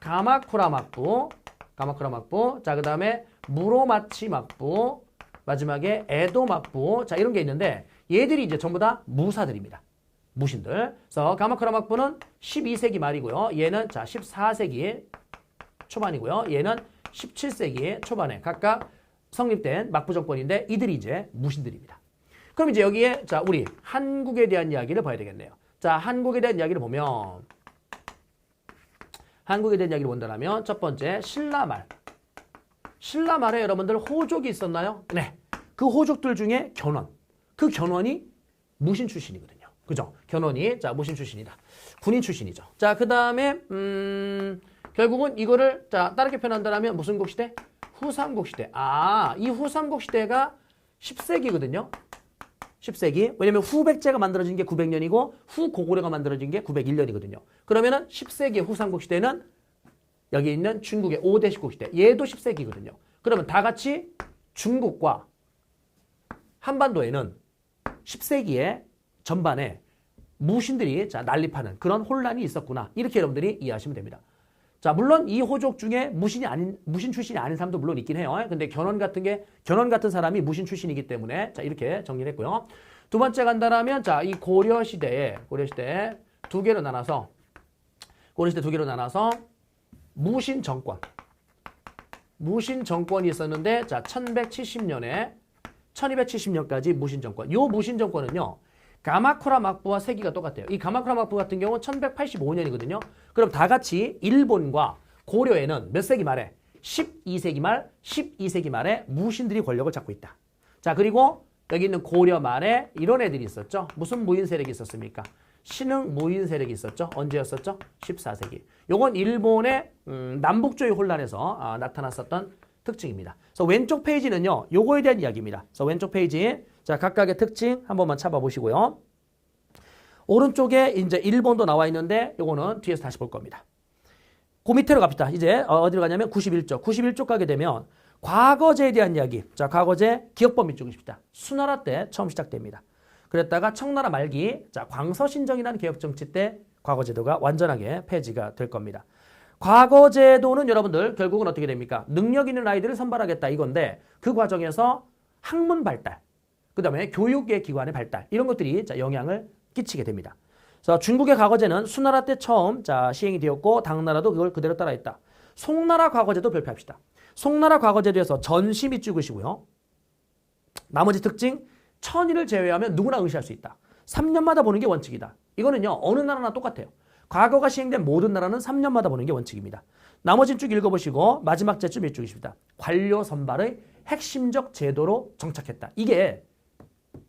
가마쿠라 막부, 자 그 다음에 무로마치 막부, 마지막에 에도 막부, 자 이런 게 있는데 얘들이 이제 전부 다 무사들입니다. 무신들. 그래서 가마쿠라 막부는 12세기 말이고요. 얘는 자 14세기 초반이고요. 얘는 17세기 초반에 각각 성립된 막부 정권인데 이들이 이제 무신들입니다. 그럼 이제 여기에 자 우리 한국에 대한 이야기를 봐야 되겠네요. 자, 한국에 대한 이야기를 보면 한국에 대한 이야기를 본다면 첫 번째 신라말. 신라말에 여러분들 호족이 있었나요? 네. 그 호족들 중에 견훤. 그 견훤이 무신 출신이거든요. 그죠? 견훤이 자 무신 출신이다. 군인 출신이죠. 자, 그다음에 결국은 이거를 자 다르게 표현한다면 무슨 국시대? 후삼국 시대. 아, 이 후삼국 시대가 10세기거든요. 10세기. 왜냐면 후백제가 만들어진 게 900년이고 후고구려가 만들어진 게 901년이거든요. 그러면은 10세기 후삼국 시대는 여기 있는 중국의 5대 십국 시대. 얘도 10세기거든요. 그러면 다 같이 중국과 한반도에는 10세기에 전반에 무신들이 자 난립하는 그런 혼란이 있었구나. 이렇게 여러분들이 이해하시면 됩니다. 자, 물론 이 호족 중에 무신 출신이 아닌 사람도 물론 있긴 해요. 근데 견훤 같은 사람이 무신 출신이기 때문에 자, 이렇게 정리를 했고요. 두 번째 간다라면 자, 이 고려 시대에 두 개로 나눠서 무신 정권이 있었는데 자, 1270년까지 무신 정권. 요 무신 정권은요. 가마쿠라 막부와 세기가 똑같아요. 이 가마쿠라 막부 같은 경우는 1185년이거든요. 그럼 다 같이 일본과 고려에는 몇 세기 말에? 12세기 말에 무신들이 권력을 잡고 있다. 자, 그리고 여기 있는 고려 말에 이런 애들이 있었죠. 무슨 무인 세력이 있었습니까? 신흥 무인 세력이 있었죠. 언제였었죠? 14세기. 요건 일본의 남북조의 혼란에서 나타났었던 특징입니다. 그래서 왼쪽 페이지는요. 요거에 대한 이야기입니다. 그래서 왼쪽 페이지 자, 각각의 특징 한 번만 찾아보시고요. 오른쪽에 이제 일본도 나와 있는데 요거는 뒤에서 다시 볼 겁니다. 그 밑으로 갑시다. 이제 어디로 가냐면 91쪽. 91쪽 가게 되면 과거제에 대한 이야기. 자, 과거제 기억범위 쪽입니다. 수나라 때 처음 시작됩니다. 그랬다가 청나라 말기 자, 광서신정이라는 개혁정치 때 과거제도가 완전하게 폐지가 될 겁니다. 과거제도는 여러분들 결국은 어떻게 됩니까? 능력 있는 아이들을 선발하겠다 이건데 그 과정에서 학문 발달, 그 다음에 교육의 기관의 발달 이런 것들이 자, 영향을 끼치게 됩니다. 그래서 중국의 과거제는 수나라 때 처음 자, 시행이 되었고 당나라도 그걸 그대로 따라했다. 송나라 과거제도 별표합시다. 송나라 과거제도에서 전시 밑줄 그시고요. 나머지 특징 천일을 제외하면 누구나 응시할 수 있다. 3년마다 보는 게 원칙이다. 이거는요 어느 나라나 똑같아요. 과거가 시행된 모든 나라는 3년마다 보는 게 원칙입니다. 나머지는 쭉 읽어보시고 마지막 제줄 밑줄 그십니다. 관료 선발의 핵심적 제도로 정착했다. 이게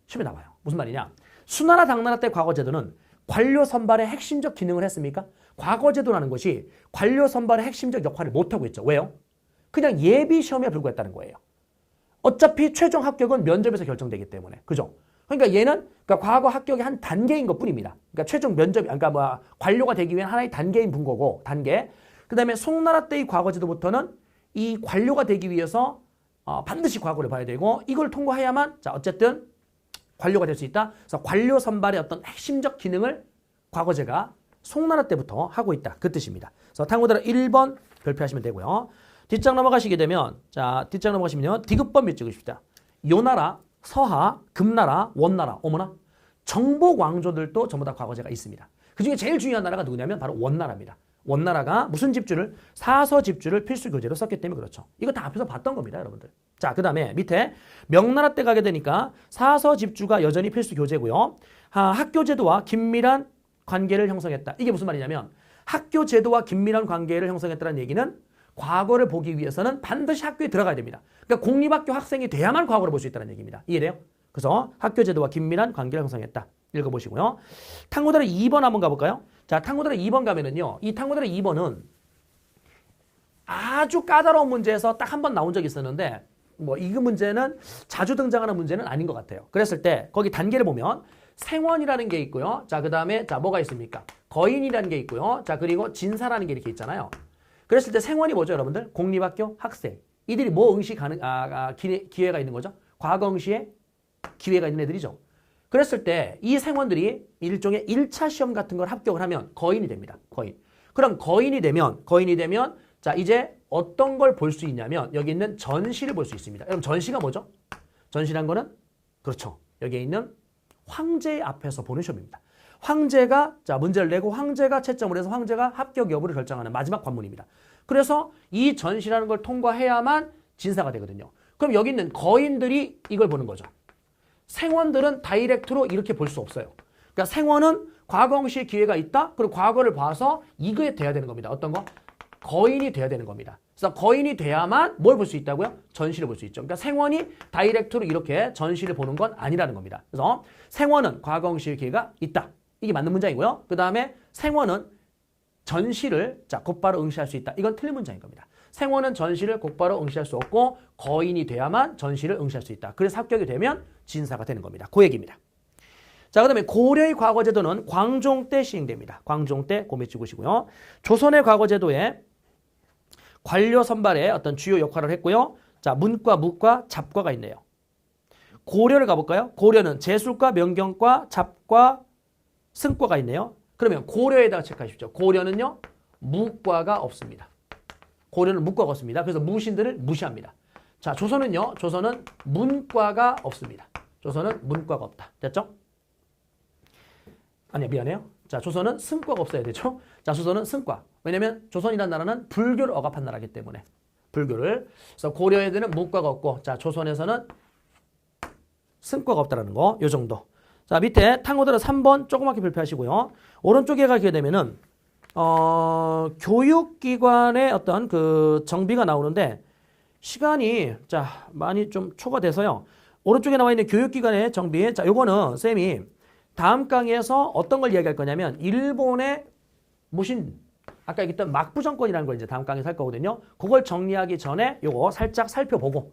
시험에 나와요. 무슨 말이냐? 수나라 당나라 때 과거제도는 관료 선발의 핵심적 기능을 했습니까? 과거제도라는 것이 관료 선발의 핵심적 역할을 못하고 있죠. 왜요? 그냥 예비 시험에 불과했다는 거예요. 어차피 최종 합격은 면접에서 결정되기 때문에. 그죠? 그러니까 얘는 그러니까 과거 합격의 한 단계인 것 뿐입니다. 그러니까 최종 면접, 그러니까 관료가 되기 위한 하나의 단계인 거고, 단계. 그 다음에 송나라 때의 과거제도부터는 이 관료가 되기 위해서 반드시 과거를 봐야 되고, 이걸 통과해야만, 자, 어쨌든 관료가 될 수 있다. 그래서 관료 선발의 어떤 핵심적 기능을 과거제가 송나라 때부터 하고 있다. 그 뜻입니다. 그래서 탐구대로 1번 별표하시면 되고요. 뒷장 넘어가시게 되면, 자, 뒷장 넘어가시면요. 디귿번 밑 찍으십시다. 요나라, 서하, 금나라, 원나라, 어머나. 정복 왕조들도 전부 다 과거제가 있습니다. 그 중에 제일 중요한 나라가 누구냐면 바로 원나라입니다. 원나라가 무슨 집주를? 사서 집주를 필수 교재로 썼기 때문에 그렇죠. 이거 다 앞에서 봤던 겁니다, 여러분들. 자, 그 다음에 밑에 명나라 때 가게 되니까 사서 집주가 여전히 필수 교재고요. 학교 제도와 긴밀한 관계를 형성했다. 이게 무슨 말이냐면 학교 제도와 긴밀한 관계를 형성했다는 얘기는 과거를 보기 위해서는 반드시 학교에 들어가야 됩니다. 그러니까 공립학교 학생이 돼야만 과거를 볼 수 있다는 얘기입니다. 이해돼요? 그래서 학교 제도와 긴밀한 관계를 형성했다. 읽어보시고요. 탐구대로 2번 한번 가볼까요? 자, 탐구대로 2번 가면은요. 이 탐구대로 2번은 아주 까다로운 문제에서 딱 한 번 나온 적이 있었는데 뭐 이 문제는 자주 등장하는 문제는 아닌 것 같아요. 그랬을 때 거기 단계를 보면 생원이라는 게 있고요. 자, 그 다음에 자 뭐가 있습니까? 거인이라는 게 있고요. 자, 그리고 진사라는 게 이렇게 있잖아요. 그랬을 때 생원이 뭐죠, 여러분들? 공립학교 학생. 이들이 뭐 응시 기회가 있는 거죠? 과거 응시에 기회가 있는 애들이죠. 그랬을 때 이 생원들이 일종의 1차 시험 같은 걸 합격을 하면 거인이 됩니다. 거인. 그럼 거인이 되면 자, 이제 어떤 걸 볼 수 있냐면 여기 있는 전시를 볼 수 있습니다. 그럼 전시가 뭐죠? 전시란 거는 그렇죠. 여기에 있는 황제 앞에서 보는 시험입니다. 황제가 자 문제를 내고 황제가 채점을 해서 황제가 합격 여부를 결정하는 마지막 관문입니다. 그래서 이 전시라는 걸 통과해야만 진사가 되거든요. 그럼 여기 있는 거인들이 이걸 보는 거죠. 생원들은 다이렉트로 이렇게 볼 수 없어요. 그러니까 생원은 과거 응시의 기회가 있다. 그리고 과거를 봐서 이거에 돼야 되는 겁니다. 어떤 거? 거인이 돼야 되는 겁니다. 그래서 거인이 돼야만 뭘 볼 수 있다고요? 전시를 볼 수 있죠. 그러니까 생원이 다이렉트로 이렇게 전시를 보는 건 아니라는 겁니다. 그래서 생원은 과거 응시의 기회가 있다. 이게 맞는 문장이고요. 그 다음에 생원은 전시를 자 곧바로 응시할 수 있다. 이건 틀린 문장인 겁니다. 생원은 전시를 곧바로 응시할 수 없고 거인이 돼야만 전시를 응시할 수 있다. 그래서 합격이 되면 진사가 되는 겁니다. 그 얘기입니다. 자, 그 다음에 고려의 과거제도는 광종 때 시행됩니다. 광종 때 고개 찍으시고요. 조선의 과거제도에 관료 선발에 어떤 주요 역할을 했고요. 자, 문과, 무과, 잡과가 있네요. 고려를 가볼까요? 고려는 제술과, 명경과, 잡과, 승과가 있네요. 그러면 고려에다가 체크하십시오. 고려는요, 무과가 없습니다. 고려는 무과가 없습니다. 그래서 무신들을 무시합니다. 자, 조선은요, 조선은 문과가 없습니다. 조선은 문과가 없다. 됐죠? 아니요, 미안해요. 자, 조선은 승과가 없어야 되죠. 자, 조선은 승과. 왜냐면 조선이라는 나라는 불교를 억압한 나라이기 때문에. 불교를. 그래서 고려 애들은 문과가 없고, 자, 조선에서는 승과가 없다라는 거, 요 정도. 자, 밑에 탐구대로 3번 조그맣게 발표하시고요. 오른쪽에 가게 되면은, 교육기관의 어떤 그 정비가 나오는데, 시간이, 자, 많이 좀 초과돼서요. 오른쪽에 나와 있는 교육기관의 정비. 자, 요거는 쌤이 다음 강의에서 어떤 걸 이야기할 거냐면, 일본의 무신, 아까 얘기했던 막부정권이라는 걸 이제 다음 강의에서 할 거거든요. 그걸 정리하기 전에 요거 살짝 살펴보고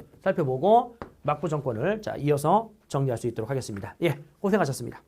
막부정권을 자, 이어서 정리할 수 있도록 하겠습니다. 예, 고생하셨습니다.